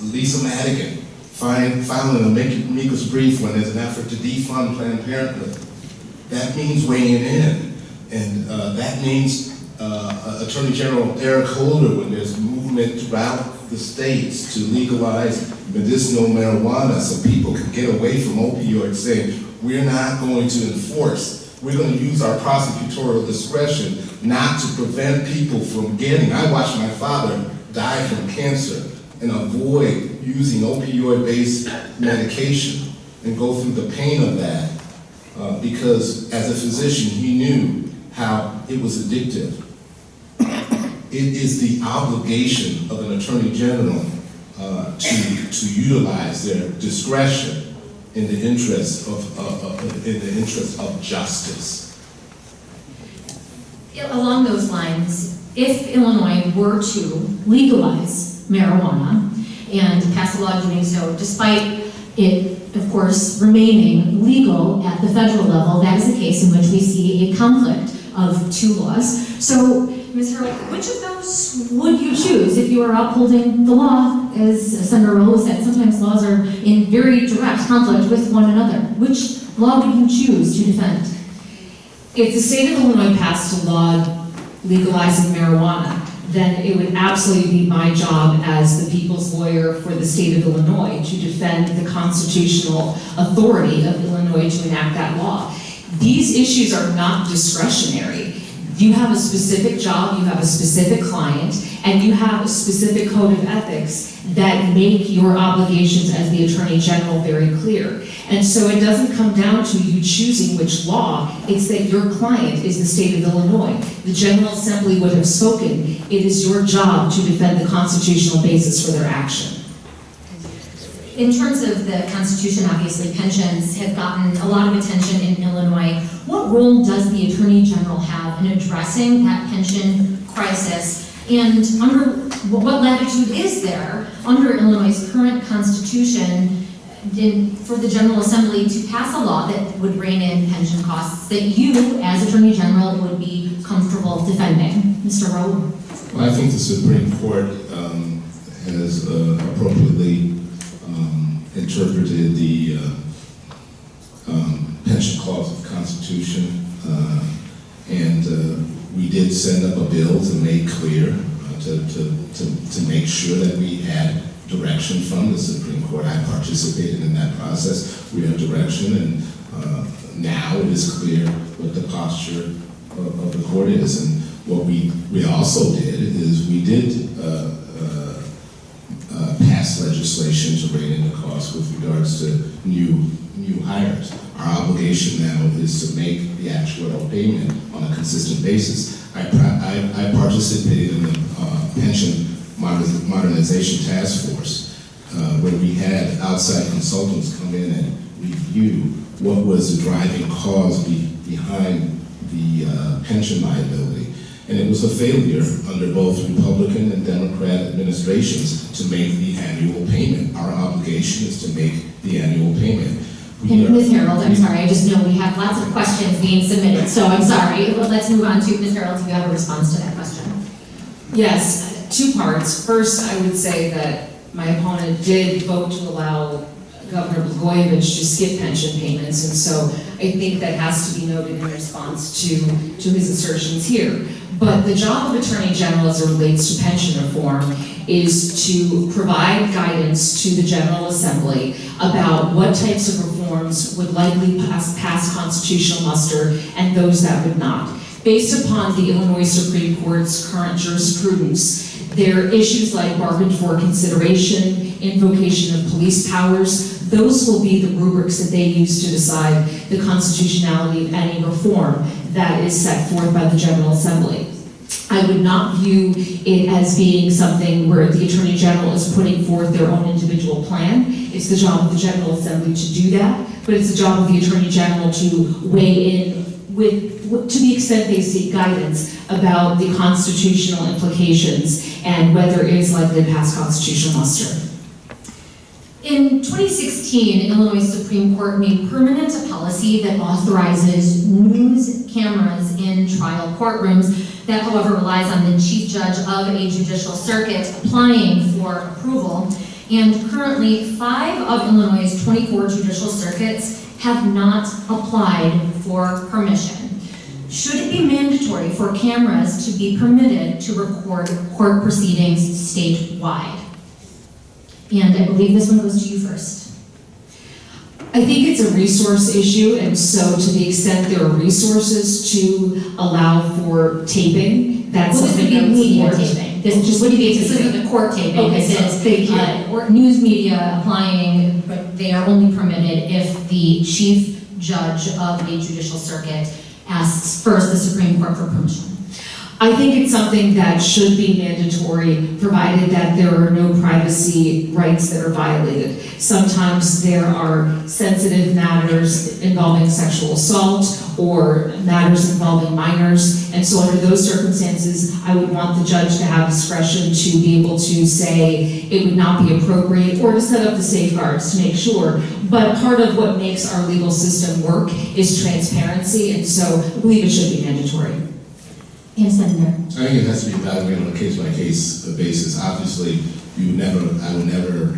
Lisa Madigan filing an amicus brief when there's an effort to defund Planned Parenthood. That means weighing in. And that means Attorney General Eric Holder, when there's movement throughout the states to legalize medicinal marijuana so people can get away from opioids, saying, we're not going to enforce, we're going to use our prosecutorial discretion not to prevent people from getting. I watched my father die from cancer and avoid using opioid-based medication and go through the pain of that because as a physician, he knew how it was addictive. It is the obligation of an attorney general to utilize their discretion in the interest of justice. Along those lines, if Illinois were to legalize marijuana and pass a law doing so, despite it, of course, remaining legal at the federal level, that is a case in which we see a conflict of two laws. So, Ms. Harold, which of those would you choose if you were upholding the law? As Senator Raoul said, sometimes laws are in very direct conflict with one another. Which law would you choose to defend? If the state of Illinois passed a law legalizing marijuana, then it would absolutely be my job as the people's lawyer for the state of Illinois to defend the constitutional authority of Illinois to enact that law. These issues are not discretionary. You have a specific job, you have a specific client, and you have a specific code of ethics that make your obligations as the Attorney General very clear. And so it doesn't come down to you choosing which law, it's that your client is the state of Illinois. The General Assembly would have spoken, it is your job to defend the constitutional basis for their action. In terms of the Constitution, obviously pensions have gotten a lot of attention in Illinois. What role does the Attorney General have in addressing that pension crisis? And under what latitude is there under Illinois' current constitution for the General Assembly to pass a law that would rein in pension costs that you, as Attorney General, would be comfortable defending? Mr. Rowe? Well, I think the Supreme Court has appropriately interpreted the pension clause of the Constitution, and we did send up a bill to make clear, to make sure that we had direction from the Supreme Court. I participated in that process. We have direction, and now it is clear what the posture of the court is. And what we also did is we did pass legislation to rein in the cost with regards to new hires. Our obligation now is to make the actual payment on a consistent basis. I participated in the pension modernization task force, where we had outside consultants come in and review what was the driving cause behind the pension liability. And it was a failure under both Republican and Democrat administrations to make the annual payment. Our obligation is to make the annual payment. And Ms. Harold, I'm sorry, I just know we have lots of questions being submitted, so I'm sorry. Let's move on to Ms. Harold, if you have a response to that question. Yes, two parts. First, I would say that my opponent did vote to allow Governor Blagojevich to skip pension payments, and so I think that has to be noted in response to his assertions here. But the job of Attorney General as it relates to pension reform is to provide guidance to the General Assembly about what types of reforms would likely pass constitutional muster and those that would not. Based upon the Illinois Supreme Court's current jurisprudence, there are issues like bargained for consideration, invocation of police powers. Those will be the rubrics that they use to decide the constitutionality of any reform that is set forth by the General Assembly. I would not view it as being something where the Attorney General is putting forth their own individual plan. It's the job of the General Assembly to do that, but it's the job of the Attorney General to weigh in to the extent they seek guidance about the constitutional implications and whether it is likely to pass constitutional muster. In 2016, Illinois Supreme Court made permanent a policy that authorizes news cameras in trial courtrooms. That, however, relies on the chief judge of a judicial circuit applying for approval. And currently, 5 of Illinois' 24 judicial circuits have not applied for permission. Should it be mandatory for cameras to be permitted to record court proceedings statewide? And I believe this one goes to you first. I think it's a resource issue, and so to the extent there are resources to allow for taping, that's Well, this would something be that would media support. taping. This would be the court taping. Okay, This is thank you. or news media applying, but they are only permitted if the chief judge of a judicial circuit asks first the Supreme Court for permission. I think it's something that should be mandatory, provided that there are no privacy rights that are violated. Sometimes there are sensitive matters involving sexual assault or matters involving minors, and so under those circumstances, I would want the judge to have discretion to be able to say it would not be appropriate or to set up the safeguards to make sure. But part of what makes our legal system work is transparency, and so I believe it should be mandatory. Yes, Senator. I think it has to be evaluated on a case-by-case basis. Obviously, I would never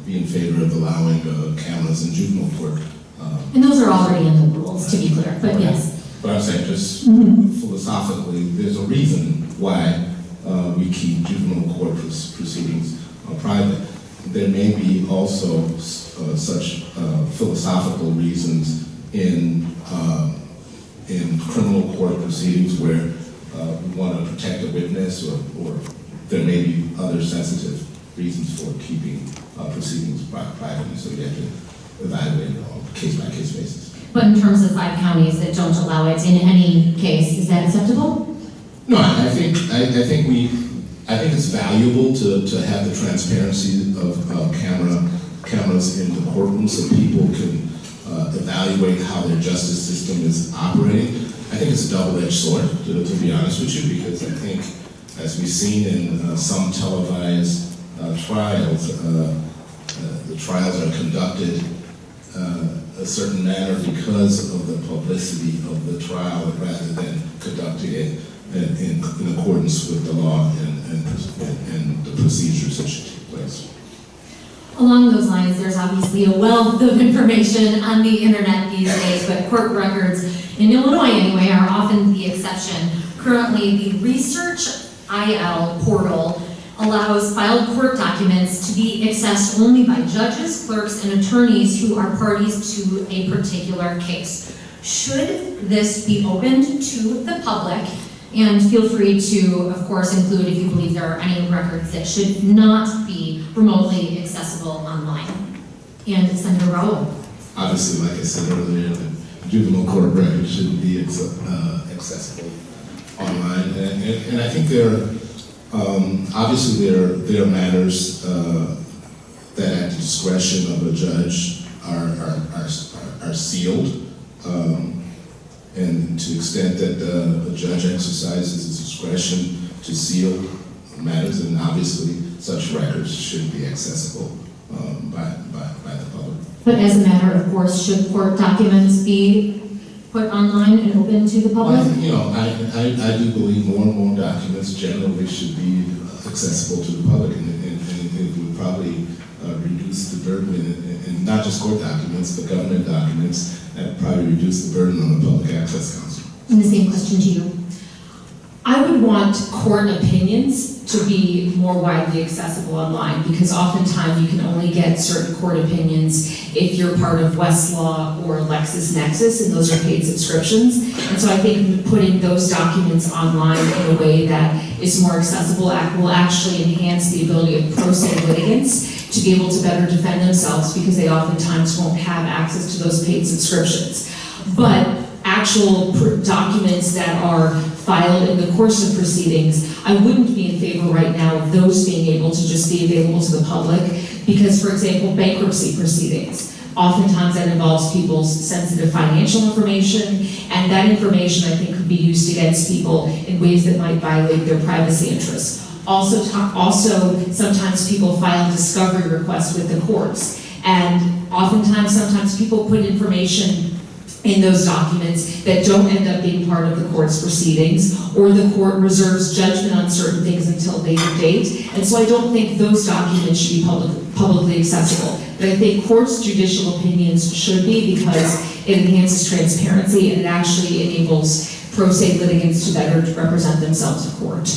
be in favor of allowing cameras in juvenile court. And those are already in the rules, to be clear, but yes. But I'm saying, just philosophically, there's a reason why we keep juvenile court proceedings private. There may be also such philosophical reasons in criminal court proceedings where we want to protect a witness, or there may be other sensitive reasons for keeping proceedings privately, so we have to evaluate it on a case-by-case basis. But in terms of 5 counties that don't allow it in any case, is that acceptable? No, I think it's valuable to have the transparency of cameras in the courtroom so people can evaluate how their justice system is operating. I think it's a double-edged sword, to be honest with you, because I think As we've seen in some televised trials, the trials are conducted a certain manner because of the publicity of the trial rather than conducting it in accordance with the law and the procedures that should take place. Along those lines, there's obviously a wealth of information on the internet these days, but court records, in Illinois anyway, are often the exception. Currently, the Research.il portal allows filed court documents to be accessed only by judges, clerks, and attorneys who are parties to a particular case. Should this be opened to the public? And feel free to, of course, include if you believe there are any records that should not be remotely accessible online. And Senator Raoul. Obviously, like I said earlier, the juvenile court records shouldn't be accessible online. And I think obviously there are matters that at the discretion of a judge are sealed. And to the extent that a judge exercises his discretion to seal matters, and obviously such records should be accessible by the public. But as a matter of course, should court documents be put online and open to the public? Well, I do believe more and more documents generally should be accessible to the public, and it would probably reduce the burden, and not just court documents, but government documents, and probably reduce the burden on the Public Access Council. And the same question to you. I would want court opinions to be more widely accessible online, because oftentimes you can only get certain court opinions if you're part of Westlaw or LexisNexis, and those are paid subscriptions. And so I think putting those documents online in a way that is more accessible will actually enhance the ability of pro se litigants to be able to better defend themselves, because they oftentimes won't have access to those paid subscriptions. But actual documents that are filed in the course of proceedings, I wouldn't be in favor right now of those being able to just be available to the public, because, for example, bankruptcy proceedings, oftentimes that involves people's sensitive financial information, and that information, I think, could be used against people in ways that might violate their privacy interests. Also, sometimes people file discovery requests with the courts, and sometimes people put information in those documents that don't end up being part of the court's proceedings, or the court reserves judgment on certain things until a later date. And so I don't think those documents should be publicly accessible. But I think courts' judicial opinions should be, because it enhances transparency and it actually enables pro se litigants to better represent themselves in court.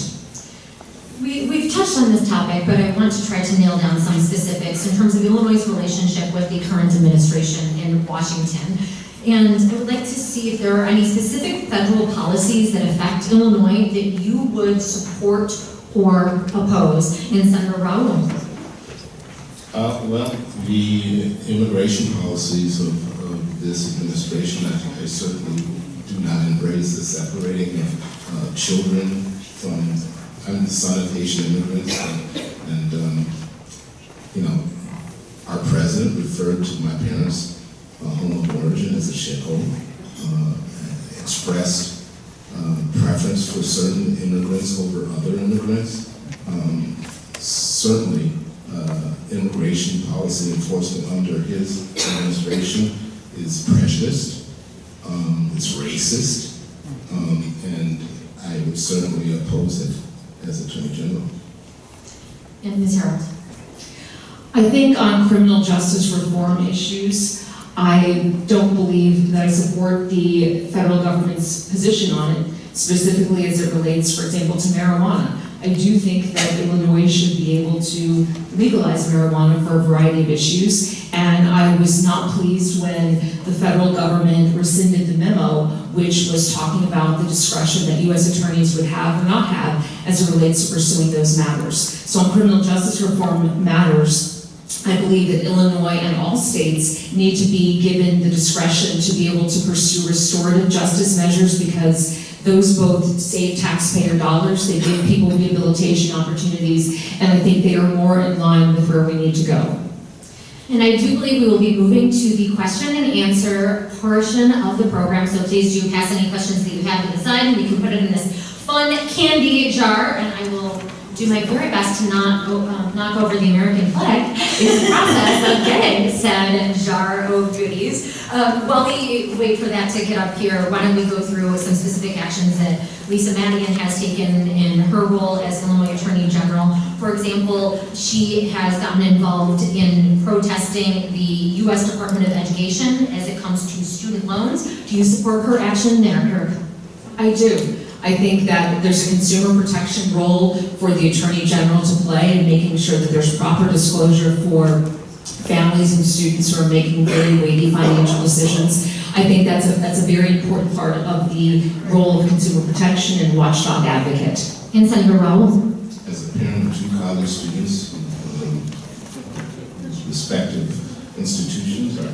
We've touched on this topic, but I want to try to nail down some specifics in terms of Illinois' relationship with the current administration in Washington. And I would like to see if there are any specific federal policies that affect Illinois that you would support or oppose. And Senator Raoul. Well, the immigration policies of this administration, I certainly do not embrace the separating of children from. I'm the son of Haitian immigrants, and our president referred to my parents' home of origin as a shithole, expressed preference for certain immigrants over other immigrants. Certainly, immigration policy enforcement under his administration is prejudiced, it's racist, and I would certainly oppose it as Attorney General. And Ms. Harold. I think on criminal justice reform issues, I don't believe that I support the federal government's position on it, specifically as it relates, for example, to marijuana. I do think that Illinois should be able to legalize marijuana for a variety of issues, and I was not pleased when the federal government rescinded the memo, which was talking about the discretion that U.S. attorneys would have or not have as it relates to pursuing those matters. So on criminal justice reform matters, I believe that Illinois and all states need to be given the discretion to be able to pursue restorative justice measures, because those both save taxpayer dollars, they give people rehabilitation opportunities, and I think they are more in line with where we need to go. And I do believe we will be moving to the question and answer portion of the program, so please do pass any questions that you have to the side, and we can put it in this fun candy jar, and I will do my very best to not knock over the American flag in the process of getting said jar of goodies. While we wait for that to get up here, why don't we go through some specific actions that Lisa Madigan has taken in her role as Illinois Attorney General. For example, she has gotten involved in protesting the U.S. Department of Education as it comes to student loans. Do you support her action there, Erica? I do. I think that there's a consumer protection role for the Attorney General to play in making sure that there's proper disclosure for families and students who are making very weighty financial decisions. I think that's a very important part of the role of consumer protection and watchdog advocate. And Senator Raoul? As a parent of 2 college students, respective institutions are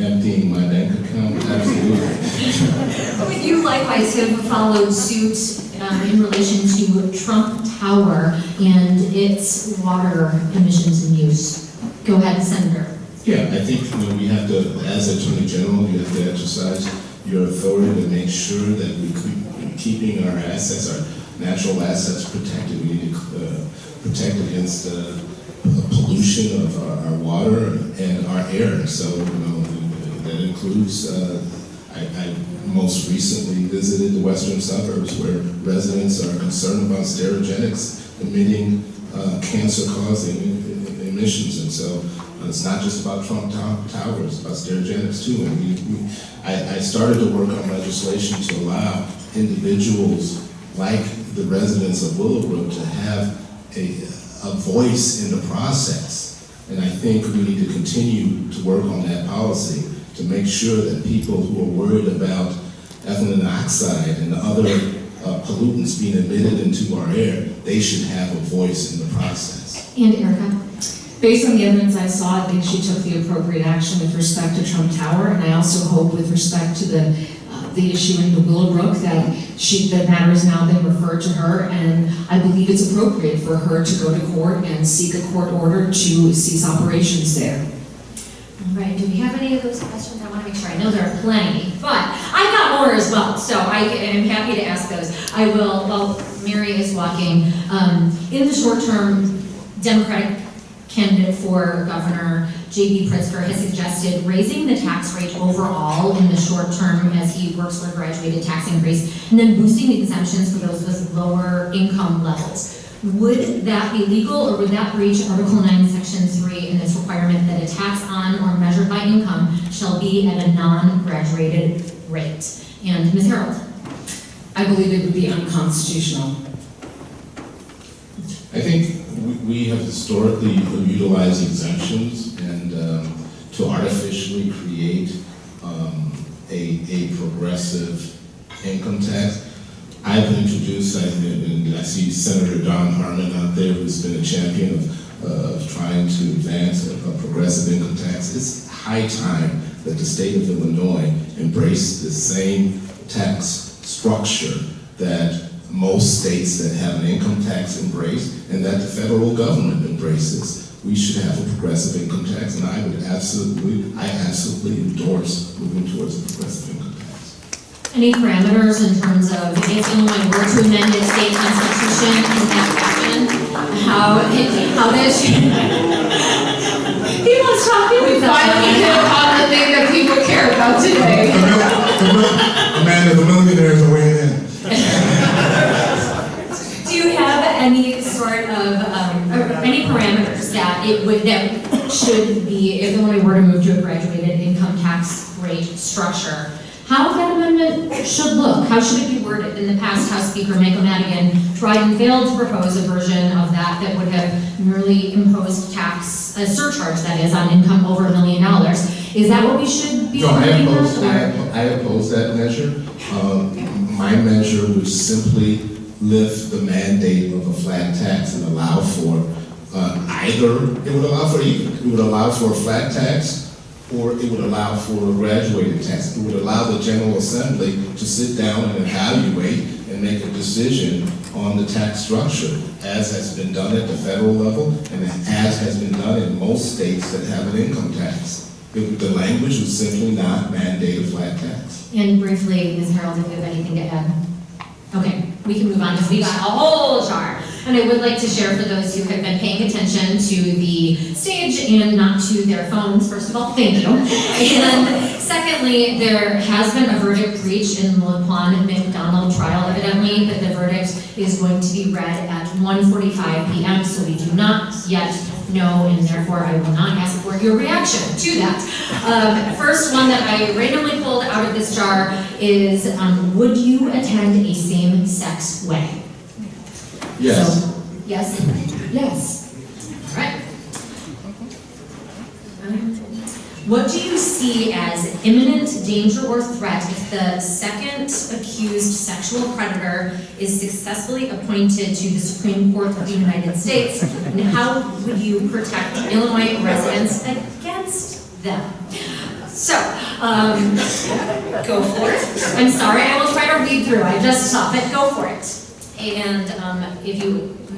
emptying my bank account, absolutely. Would you likewise have followed suit in relation to Trump Tower and its water emissions and use? Go ahead, Senator. Yeah, I think we have to, as Attorney General, you have to exercise your authority to make sure that we keep keeping our assets, our natural assets protected. We need to protect against pollution of our water and our air. So, that includes, I most recently visited the western suburbs where residents are concerned about Sterigenics emitting cancer-causing emissions. And so it's not just about Trump Tower, it's about Sterigenics too. And I started to work on legislation to allow individuals like the residents of Willowbrook to have a voice in the process. And I think we need to continue to work on that policy to make sure that people who are worried about ethylene oxide and other pollutants being emitted into our air, they should have a voice in the process. And Erica? Based on the evidence I saw, I think she took the appropriate action with respect to Trump Tower, and I also hope with respect to the issue in the Willowbrook that the matter has now been referred to her, and I believe it's appropriate for her to go to court and seek a court order to cease operations there. All right, do we have any of those questions? I want to make sure. I know there are plenty, but I've got more as well, so I am happy to ask those. I will, while Mary is walking, in the short term, Democratic candidate for Governor J.B. Pritzker has suggested raising the tax rate overall in the short term as he works for a graduated tax increase, and then boosting the exemptions for those with lower income levels. Would that be legal, or would that breach Article 9, Section 3 and its requirement that a tax on or measured by income shall be at a non-graduated rate? And Ms. Harold? I believe it would be unconstitutional. I think we have historically utilized exemptions and to artificially create a progressive income tax. I've introduced, and I see Senator Don Harmon out there who's been a champion of trying to advance a progressive income tax. It's high time that the state of Illinois embrace the same tax structure that most states that have an income tax embrace, and that the federal government embraces. We should have a progressive income tax, and I absolutely endorse moving towards a progressive income tax. Any parameters in terms of if Illinois were to amend its state constitution in that fashion, how does he wants to talk We finally hit on the thing that people care about today. Amanda, the millionaires are weighing in. Do you have any sort of any parameters that should be, if Illinois were to move to a graduated income tax rate structure, how that amendment should look? How should it be worded? In the past, House Speaker Michael Madigan tried and failed to propose a version of that would have merely imposed a surcharge, that is, on income over $1 million. Is that what we should be looking at? I oppose that measure. My measure would simply lift the mandate of a flat tax and allow for it would allow for a flat tax, or it would allow for a graduated tax. It would allow the General Assembly to sit down and evaluate and make a decision on the tax structure, as has been done at the federal level and as has been done in most states that have an income tax. The language would simply not mandate a flat tax. And briefly, Ms. Harold, if you have anything to add. Okay, we can move on because we got a whole jar. And I would like to share for those who have been paying attention to the stage and not to their phones, first of all, thank you. And secondly, there has been a verdict reached in the Laquan McDonald trial, evidently, that the verdict is going to be read at 1:45 p.m., so we do not yet know, and therefore I will not ask for your reaction to that. First one that I randomly pulled out of this jar is, would you attend a same-sex wedding? Yes. So, yes? Yes. All right. What do you see as imminent danger or threat if the second accused sexual predator is successfully appointed to the Supreme Court of the United States? And how would you protect Illinois residents against them? So, go for it. I'm sorry, I will try to read through. I just stop it. Go for it. And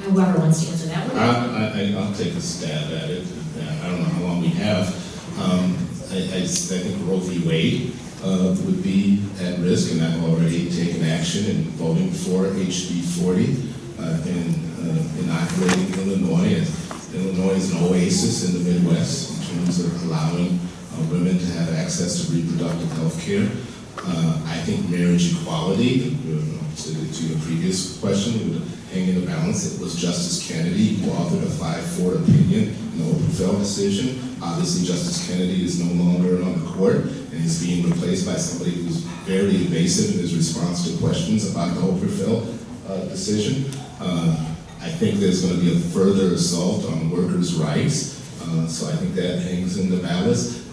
whoever wants to answer that one. I'll take a stab at it. I don't know how long we have. I think Roe v. Wade would be at risk, and I've already taken action in voting for HB 40 in inoculating Illinois. Illinois is an oasis in the Midwest in terms of allowing women to have access to reproductive health care. I think marriage equality, to your previous question, would hang in the balance. It was Justice Kennedy who authored a 5-4 opinion in the Obergefell decision. Obviously, Justice Kennedy is no longer on the court and is being replaced by somebody who's very evasive in his response to questions about the Obergefell decision. I think there's going to be a further assault on workers' rights, so I think that hangs in the balance.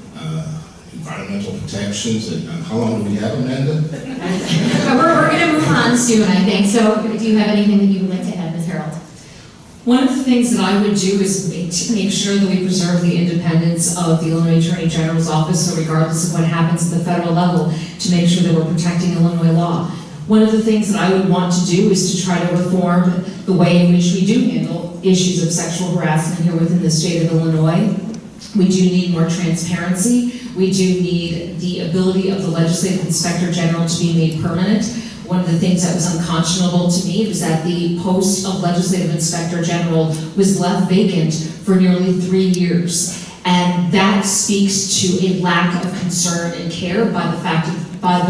Environmental protections, and how long do we have, Amanda? We're going to move on soon, I think. So, do you have anything that you would like to add, Ms. Harold? One of the things that I would do is make sure that we preserve the independence of the Illinois Attorney General's office, so regardless of what happens at the federal level, to make sure that we're protecting Illinois law. One of the things that I would want to do is to try to reform the way in which we do handle issues of sexual harassment here within the state of Illinois. We do need more transparency. We do need the ability of the Legislative Inspector General to be made permanent. One of the things that was unconscionable to me was that the post of Legislative Inspector General was left vacant for nearly 3 years. And that speaks to a lack of concern and care by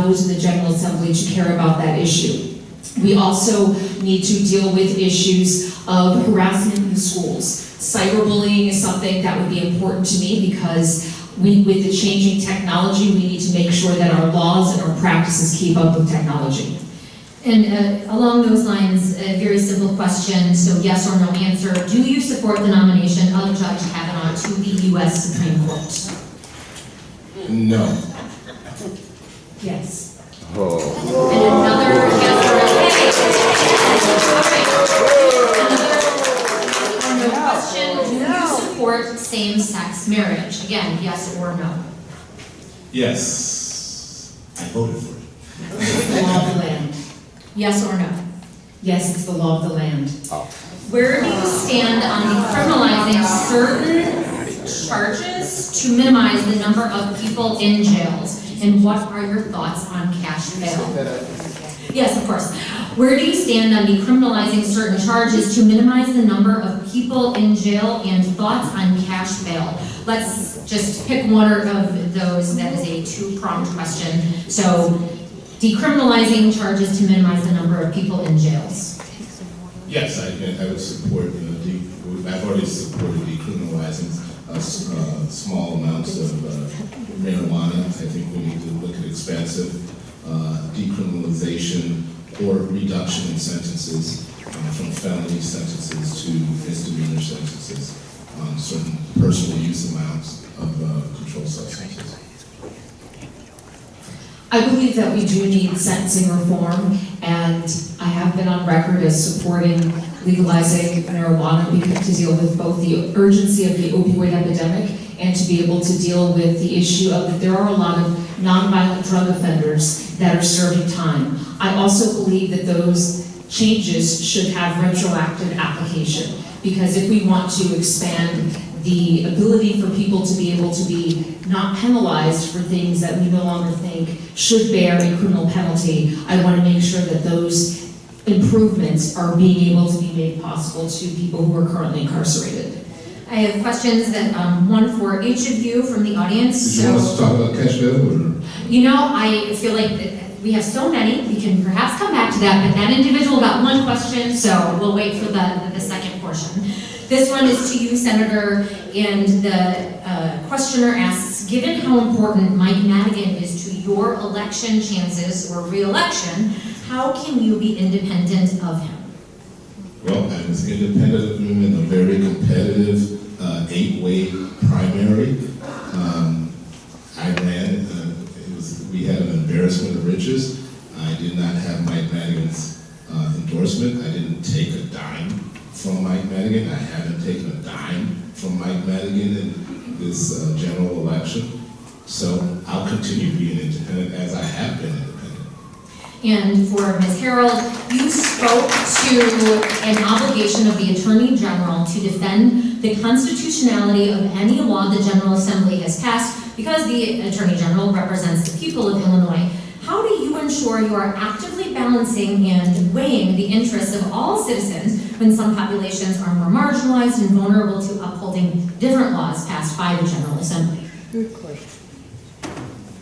those in the General Assembly to care about that issue. We also need to deal with issues of harassment in the schools. Cyberbullying is something that would be important to me because with the changing technology, we need to make sure that our laws and our practices keep up with technology. And along those lines, a very simple question, so yes or no answer. Do you support the nomination of Judge Kavanaugh to the U.S. Supreme Court? No. Yes. Oh. And another yes or no. Another question, do you support same-sex marriage? Again, yes or no? Yes. I voted for it. The law of the land. Yes or no? Yes, it's the law of the land. Where do you stand on decriminalizing certain charges to minimize the number of people in jails? And what are your thoughts on cash bail? Yes, of course. Where do you stand on decriminalizing certain charges to minimize the number of people in jail and thoughts on cash bail? Let's just pick one of those. That is a two-pronged question. So, decriminalizing charges to minimize the number of people in jails. Yes, I would support, I've already supported decriminalizing small amounts of marijuana. I think we need to look at expansive decriminalization or reduction in sentences from felony sentences to misdemeanor sentences on certain personal use amounts of controlled substances. I believe that we do need sentencing reform, and I have been on record as supporting legalizing marijuana to deal with both the urgency of the opioid epidemic and to be able to deal with the issue of that there are a lot of nonviolent drug offenders that are serving time. I also believe that those changes should have retroactive application, because if we want to expand the ability for people to be able to be not penalized for things that we no longer think should bear a criminal penalty, I want to make sure that those improvements are being able to be made possible to people who are currently incarcerated. I have questions that, one for each of you from the audience. Did you want us to talk about cash bail, or? You know, I feel like that we have so many, we can perhaps come back to that, but that individual got one question, so we'll wait for the second portion. This one is to you, Senator, and the questioner asks, given how important Mike Madigan is to your election chances or re-election, how can you be independent of him? Well, I was independent of him in a very competitive 8-way primary. I ran, we had an embarrassment of riches. I did not have Mike Madigan's endorsement. I didn't take a dime from Mike Madigan. I haven't taken a dime from Mike Madigan in this general election. So I'll continue to be an independent as I have been independent. And for Ms. Harold, you spoke to an obligation of the Attorney General to defend the constitutionality of any law the General Assembly has passed because the Attorney General represents the people of Illinois. How do you ensure you are actively balancing and weighing the interests of all citizens when some populations are more marginalized and vulnerable to upholding different laws passed by the General Assembly? Good question.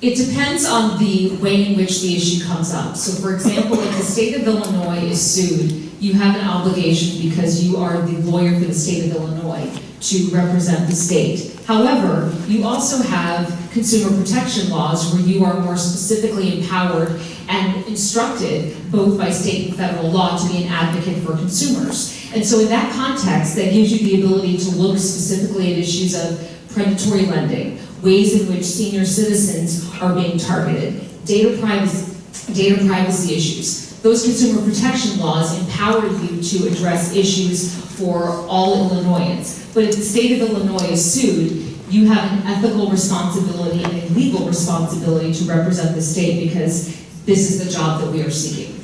It depends on the way in which the issue comes up. So for example, if the state of Illinois is sued, you have an obligation because you are the lawyer for the state of Illinois to represent the state. However, you also have consumer protection laws where you are more specifically empowered and instructed, both by state and federal law, to be an advocate for consumers. And so in that context, that gives you the ability to look specifically at issues of predatory lending, ways in which senior citizens are being targeted, data privacy issues. Those consumer protection laws empower you to address issues for all Illinoisans. But if the state of Illinois is sued, you have an ethical responsibility and a legal responsibility to represent the state because this is the job that we are seeking.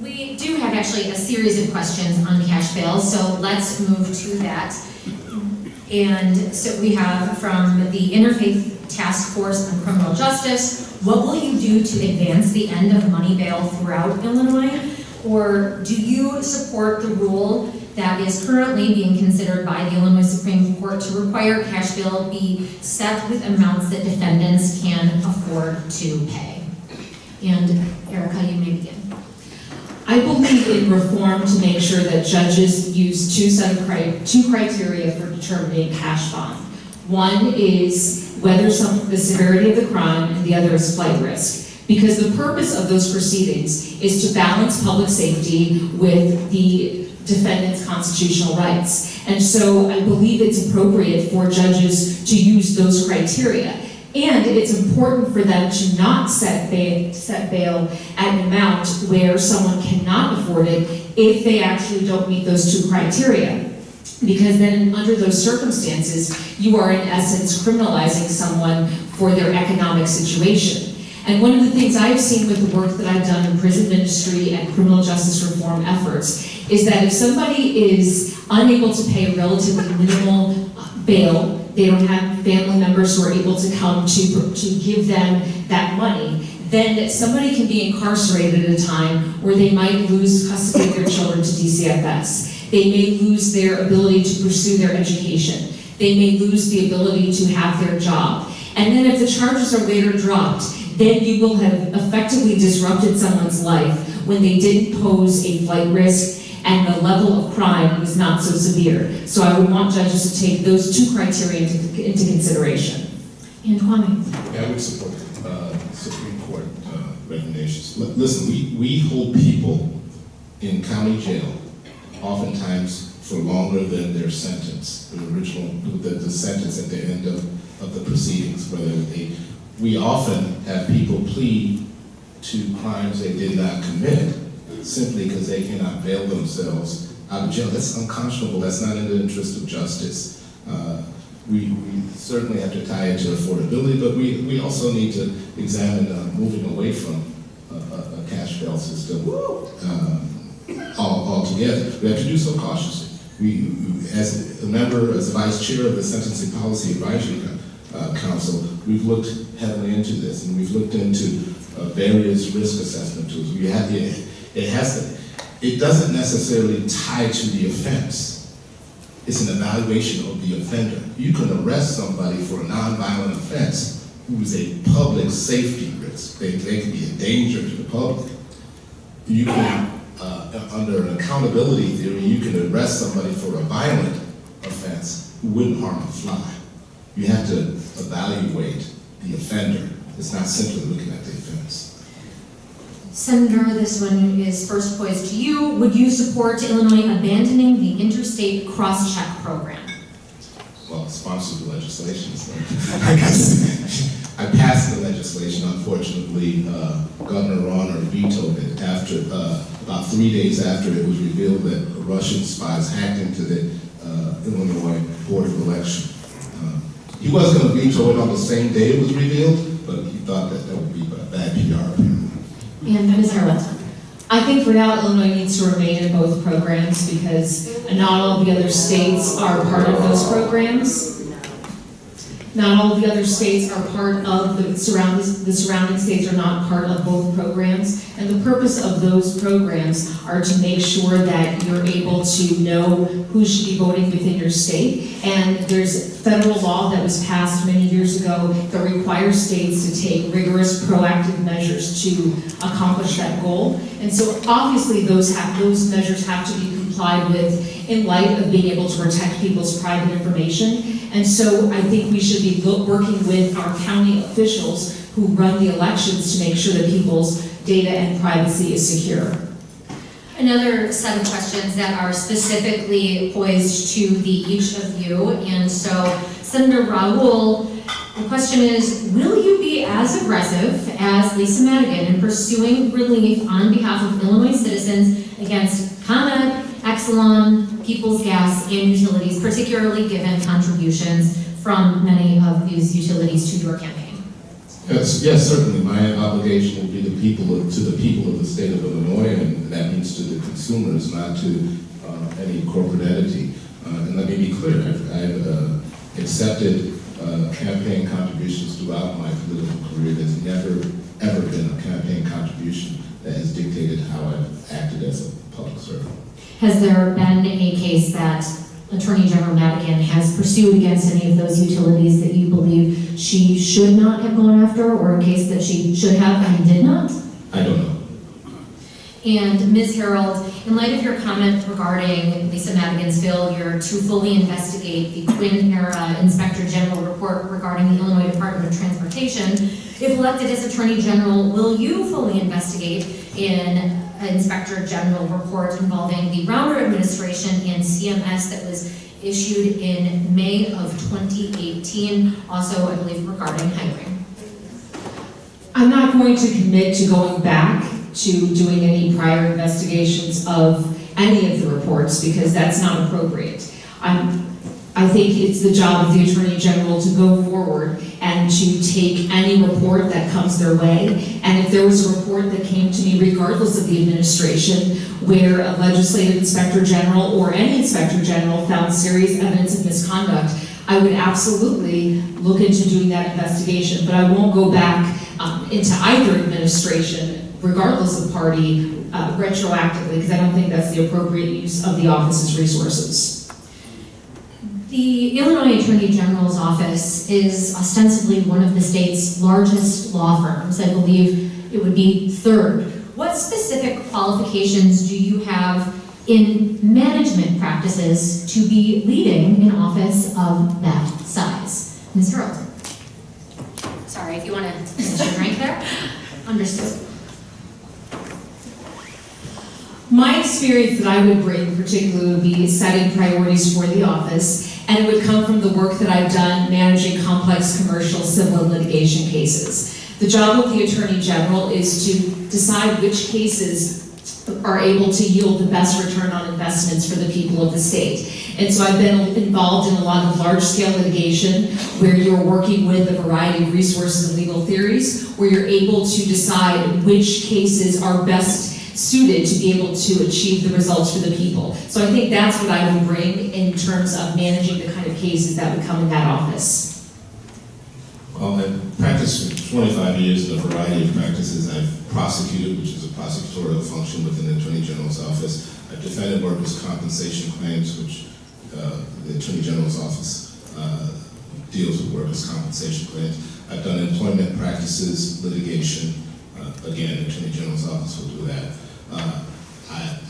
We do have actually a series of questions on cash bail, so let's move to that. And so we have from the Interfaith Task Force on Criminal Justice, what will you do to advance the end of money bail throughout Illinois? Or do you support the rule that is currently being considered by the Illinois Supreme Court to require cash bail be set with amounts that defendants can afford to pay? And Erica, you may begin. I believe in reform to make sure that judges use two criteria for determining cash bond. One is whether the severity of the crime, and the other is flight risk. Because the purpose of those proceedings is to balance public safety with the defendant's constitutional rights. And so I believe it's appropriate for judges to use those criteria. And it's important for them to not set bail at an amount where someone cannot afford it if they actually don't meet those two criteria. Because then under those circumstances, you are in essence criminalizing someone for their economic situation. And one of the things I've seen with the work that I've done in prison ministry and criminal justice reform efforts is that if somebody is unable to pay a relatively minimal bail, they don't have family members who are able to come to give them that money, then somebody can be incarcerated at a time where they might lose custody of their children to DCFS. They may lose their ability to pursue their education. They may lose the ability to have their job. And then if the charges are later dropped, then you will have effectively disrupted someone's life when they didn't pose a flight risk and the level of crime was not so severe. So I would want judges to take those two criteria into consideration. And Kwame. Yeah, I would support Supreme Court recommendations. Listen, we hold people in county jail oftentimes for longer than their sentence, the sentence at the end of the proceedings. We often have people plead to crimes they did not commit simply because they cannot bail themselves out of jail. That's unconscionable. That's not in the interest of justice. We certainly have to tie it to affordability, but we also need to examine moving away from a cash bail system altogether. We have to do so cautiously. As a member, as a vice chair of the Sentencing Policy Advisory Council, we've looked heavily into this, and we've looked into various risk assessment tools. It doesn't necessarily tie to the offense. It's an evaluation of the offender. You can arrest somebody for a nonviolent offense who is a public safety risk. They can be a danger to the public. You can, under an accountability theory, you can arrest somebody for a violent offense who wouldn't harm a fly. You have to evaluate the offender. It's not simply looking at the offense. Senator, this one is first poised to you. Would you support Illinois abandoning the interstate cross-check program? Well, it sponsors the legislation, so I guess I passed the legislation. Unfortunately, Governor Rauner vetoed it after about 3 days after it was revealed that Russian spies hacked into the Illinois Board of Election. He was going to veto it on the same day it was revealed, but he thought that would be bad PR. And Ms. Harrell. I think for now, Illinois needs to remain in both programs because not all the other states are part of those programs. Not all the other states are part of the surrounding states are not part of both programs. And the purpose of those programs are to make sure that you're able to know who should be voting within your state. And there's federal law that was passed many years ago that requires states to take rigorous proactive measures to accomplish that goal. And so obviously those measures have to be complied with in light of being able to protect people's private information. And so I think we should be working with our county officials who run the elections to make sure that people's data and privacy is secure. Another set of questions that are specifically poised to each of you. And so, Senator Raul, the question is, will you be as aggressive as Lisa Madigan in pursuing relief on behalf of Illinois citizens against ComEd, Exelon, Peoples Gas, and utilities, particularly given contributions from many of these utilities to your campaign? Yes, certainly. My obligation will be to the people of the state of Illinois, and that means to the consumers, not to any corporate entity. And let me be clear, I've accepted campaign contributions throughout my political career. There's never, ever been a campaign contribution that has dictated how I've acted as a public servant. Has there been a case that Attorney General Madigan has pursued against any of those utilities that you believe she should not have gone after, or a case that she should have and did not? I don't know. And Ms. Harold, in light of your comment regarding Lisa Madigan's failure to fully investigate the Quinn-era Inspector General report regarding the Illinois Department of Transportation, if elected as Attorney General, will you fully investigate an Inspector General report involving the Rauner administration and CMS that was issued in May of 2018, also I believe regarding hiring? I'm not going to commit to going back to doing any prior investigations of any of the reports because that's not appropriate. I think it's the job of the Attorney General to go forward and to take any report that comes their way. And if there was a report that came to me, regardless of the administration, where a legislative inspector general or any inspector general found serious evidence of misconduct, I would absolutely look into doing that investigation. But I won't go back into either administration, regardless of party, retroactively, because I don't think that's the appropriate use of the office's resources. The Illinois Attorney General's office is ostensibly one of the state's largest law firms. I believe it would be third. What specific qualifications do you have in management practices to be leading an office of that size? Ms. Harold. Sorry, if you want to finish your drink there. Understood. My experience that I would bring particularly would be setting priorities for the office, and it would come from the work that I've done managing complex commercial civil and litigation cases. The job of the Attorney General is to decide which cases are able to yield the best return on investments for the people of the state. And so I've been involved in a lot of large-scale litigation where you're working with a variety of resources and legal theories, where you're able to decide which cases are best suited to be able to achieve the results for the people. So I think that's what I would bring in terms of managing the kind of cases that would come in that office. I've practiced for 25 years in a variety of practices. I've prosecuted, which is a prosecutorial function within the Attorney General's office. I've defended workers' compensation claims, which the Attorney General's office deals with workers' compensation claims. I've done employment practices, litigation. Again, the Attorney General's office will do that.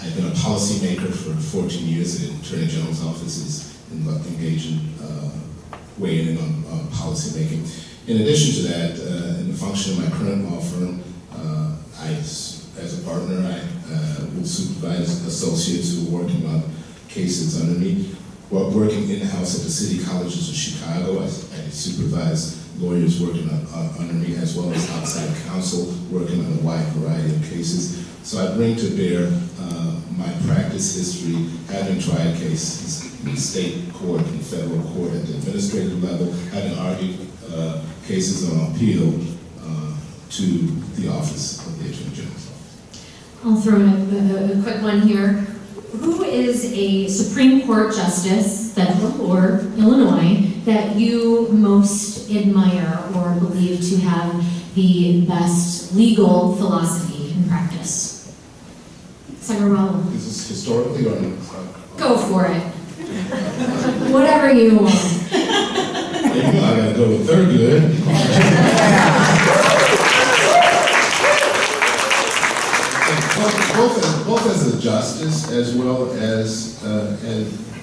I've been a policymaker for 14 years. The Attorney General's office is engaged in weighing in on policy making. In addition to that, in the function of my current law firm, as a partner, I will supervise associates who are working on cases under me. While working in-house at the City Colleges of Chicago, I supervise lawyers working under me, as well as outside counsel working on a wide variety of cases. So I bring to bear my practice history, having tried cases in state court and federal court at the administrative level, having argued cases on appeal to the office of the Attorney General's office. I'll throw in a quick one here. Who is a Supreme Court justice, federal or Illinois, that you most admire or believe to have the best legal philosophy in practice? Senator Raul. Is this historically or not? Go for it. Whatever you want. You know I gotta go with Thurgood. both as a justice as well as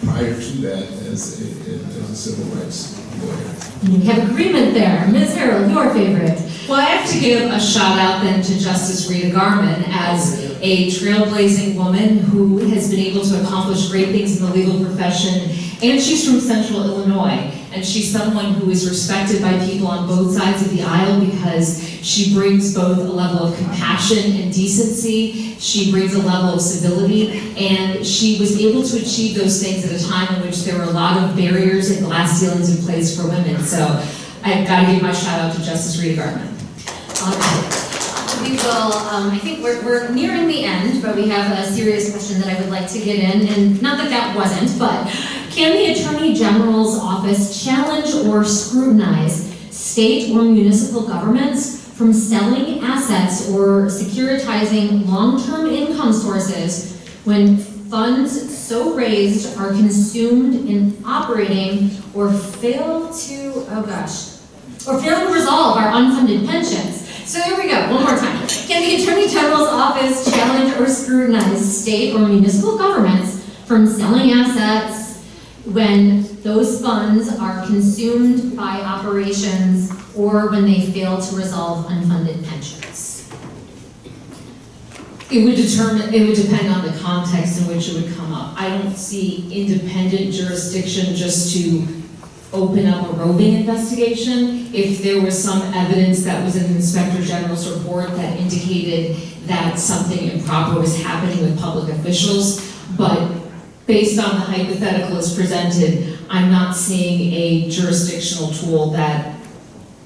prior to that as a civil rights lawyer. We have agreement there. Ms. Harrell, your favorite. Well, I have to give a shout out then to Justice Rita Garman as a trailblazing woman who has been able to accomplish great things in the legal profession, and she's from Central Illinois. And she's someone who is respected by people on both sides of the aisle because she brings both a level of compassion and decency, she brings a level of civility, and she was able to achieve those things at a time in which there were a lot of barriers and glass ceilings in place for women. So I've got to give my shout out to Justice Rita Garman. All right. We will, I think we're nearing the end, but we have a serious question that I would like to get in, and not that that wasn't, but can the Attorney General's office challenge or scrutinize state or municipal governments from selling assets or securitizing long-term income sources when funds so raised are consumed in operating or fail to resolve our unfunded pensions? So there we go, one more time. Can the Attorney General's office challenge or scrutinize state or municipal governments from selling assets when those funds are consumed by operations or when they fail to resolve unfunded pensions? It would depend on the context in which it would come up. I don't see independent jurisdiction just to open up a roving investigation. If there was some evidence that was in the Inspector General's report that indicated that something improper was happening with public officials, but based on the hypothetical as presented, I'm not seeing a jurisdictional tool that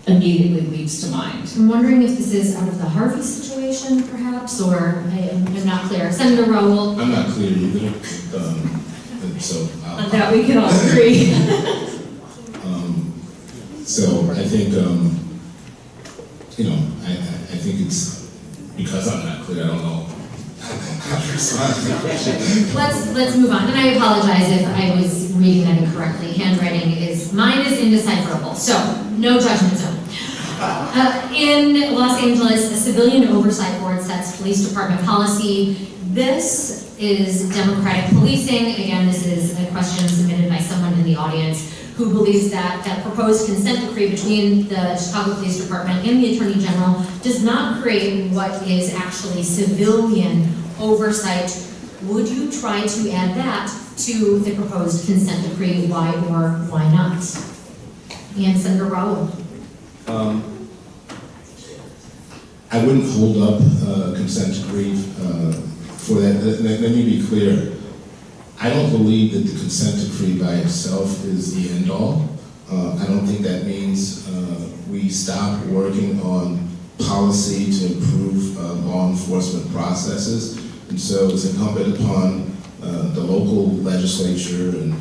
immediately leaps to mind. I'm wondering if this is out of the Harvey situation, perhaps, or I'm not clear. Senator Raul? I'm not clear either, so On that we can all agree. So I think, I think it's because I'm not clear. I don't know how to respond to the question. Let's move on. And I apologize if I was reading that incorrectly. Mine is indecipherable, so no judgment zone. In Los Angeles, a civilian oversight board sets police department policy. This is democratic policing. Again, this is a question submitted by someone in the audience who believes that that proposed consent decree between the Chicago Police Department and the Attorney General does not create what is actually civilian oversight. Would you try to add that to the proposed consent decree? Why or why not? And Senator Raul. I wouldn't hold up a consent decree for that. Let me be clear. I don't believe that the consent decree by itself is the end all. I don't think that means we stop working on policy to improve law enforcement processes. And so it's incumbent upon the local legislature and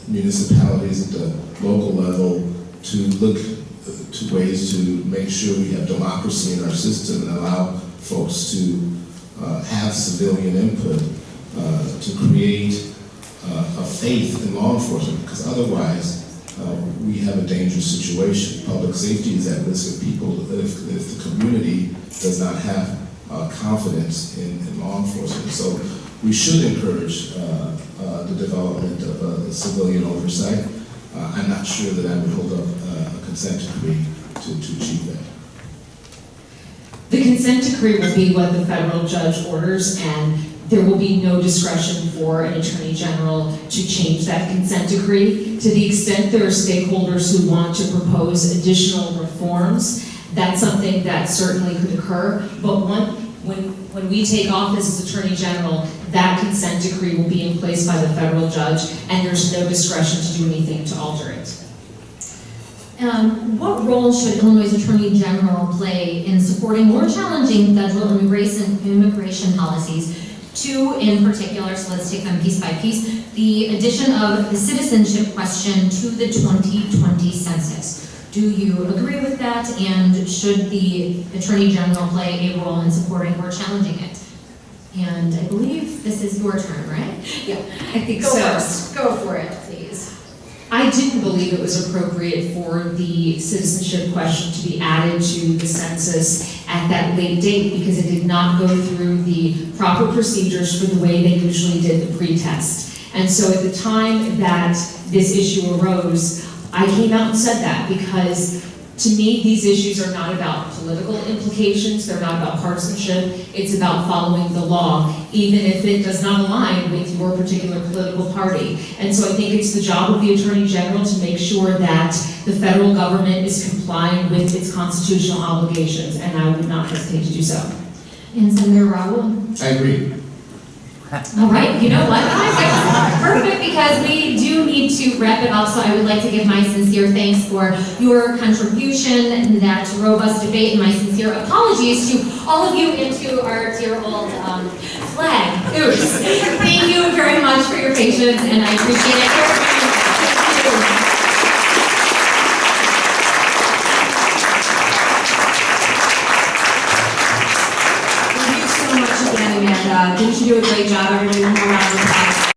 municipalities at the local level to look to ways to make sure we have democracy in our system and allow folks to have civilian input to create a faith in law enforcement, because otherwise we have a dangerous situation. Public safety is at risk if the community does not have confidence in law enforcement. So we should encourage the development of civilian oversight. I'm not sure that I would hold up a consent decree to achieve that. The consent decree will be what the federal judge orders, and there will be no discretion for an attorney general to change that consent decree. To the extent there are stakeholders who want to propose additional reforms, that's something that certainly could occur. But when we take office as attorney general, that consent decree will be in place by the federal judge, and there's no discretion to do anything to alter it. What role should Illinois' Attorney General play in supporting more challenging federal immigration policies? Two in particular, so let's take them piece by piece. The addition of the citizenship question to the 2020 census. Do you agree with that? And should the Attorney General play a role in supporting or challenging it? And I believe this is your turn, right? Yeah, I think Go so. first. Go for it, please. I didn't believe it was appropriate for the citizenship question to be added to the census at that late date because it did not go through the proper procedures for the way they usually did the pretest. And so at the time that this issue arose, I came out and said that because to me, these issues are not about political implications, they're not about partisanship, it's about following the law, even if it does not align with your particular political party. And so I think it's the job of the Attorney General to make sure that the federal government is complying with its constitutional obligations, and I would not hesitate to do so. And Senator Raul? I agree. All right, you know what? Perfect, because we do need to wrap it up, so I would like to give my sincere thanks for your contribution in that robust debate, and my sincere apologies to all of you and to our dear old flag. Oops. Thank you very much for your patience, and I appreciate it. Thank you. Thank you so much again, Amanda. Didn't you do a great job, everybody? One more round of applause.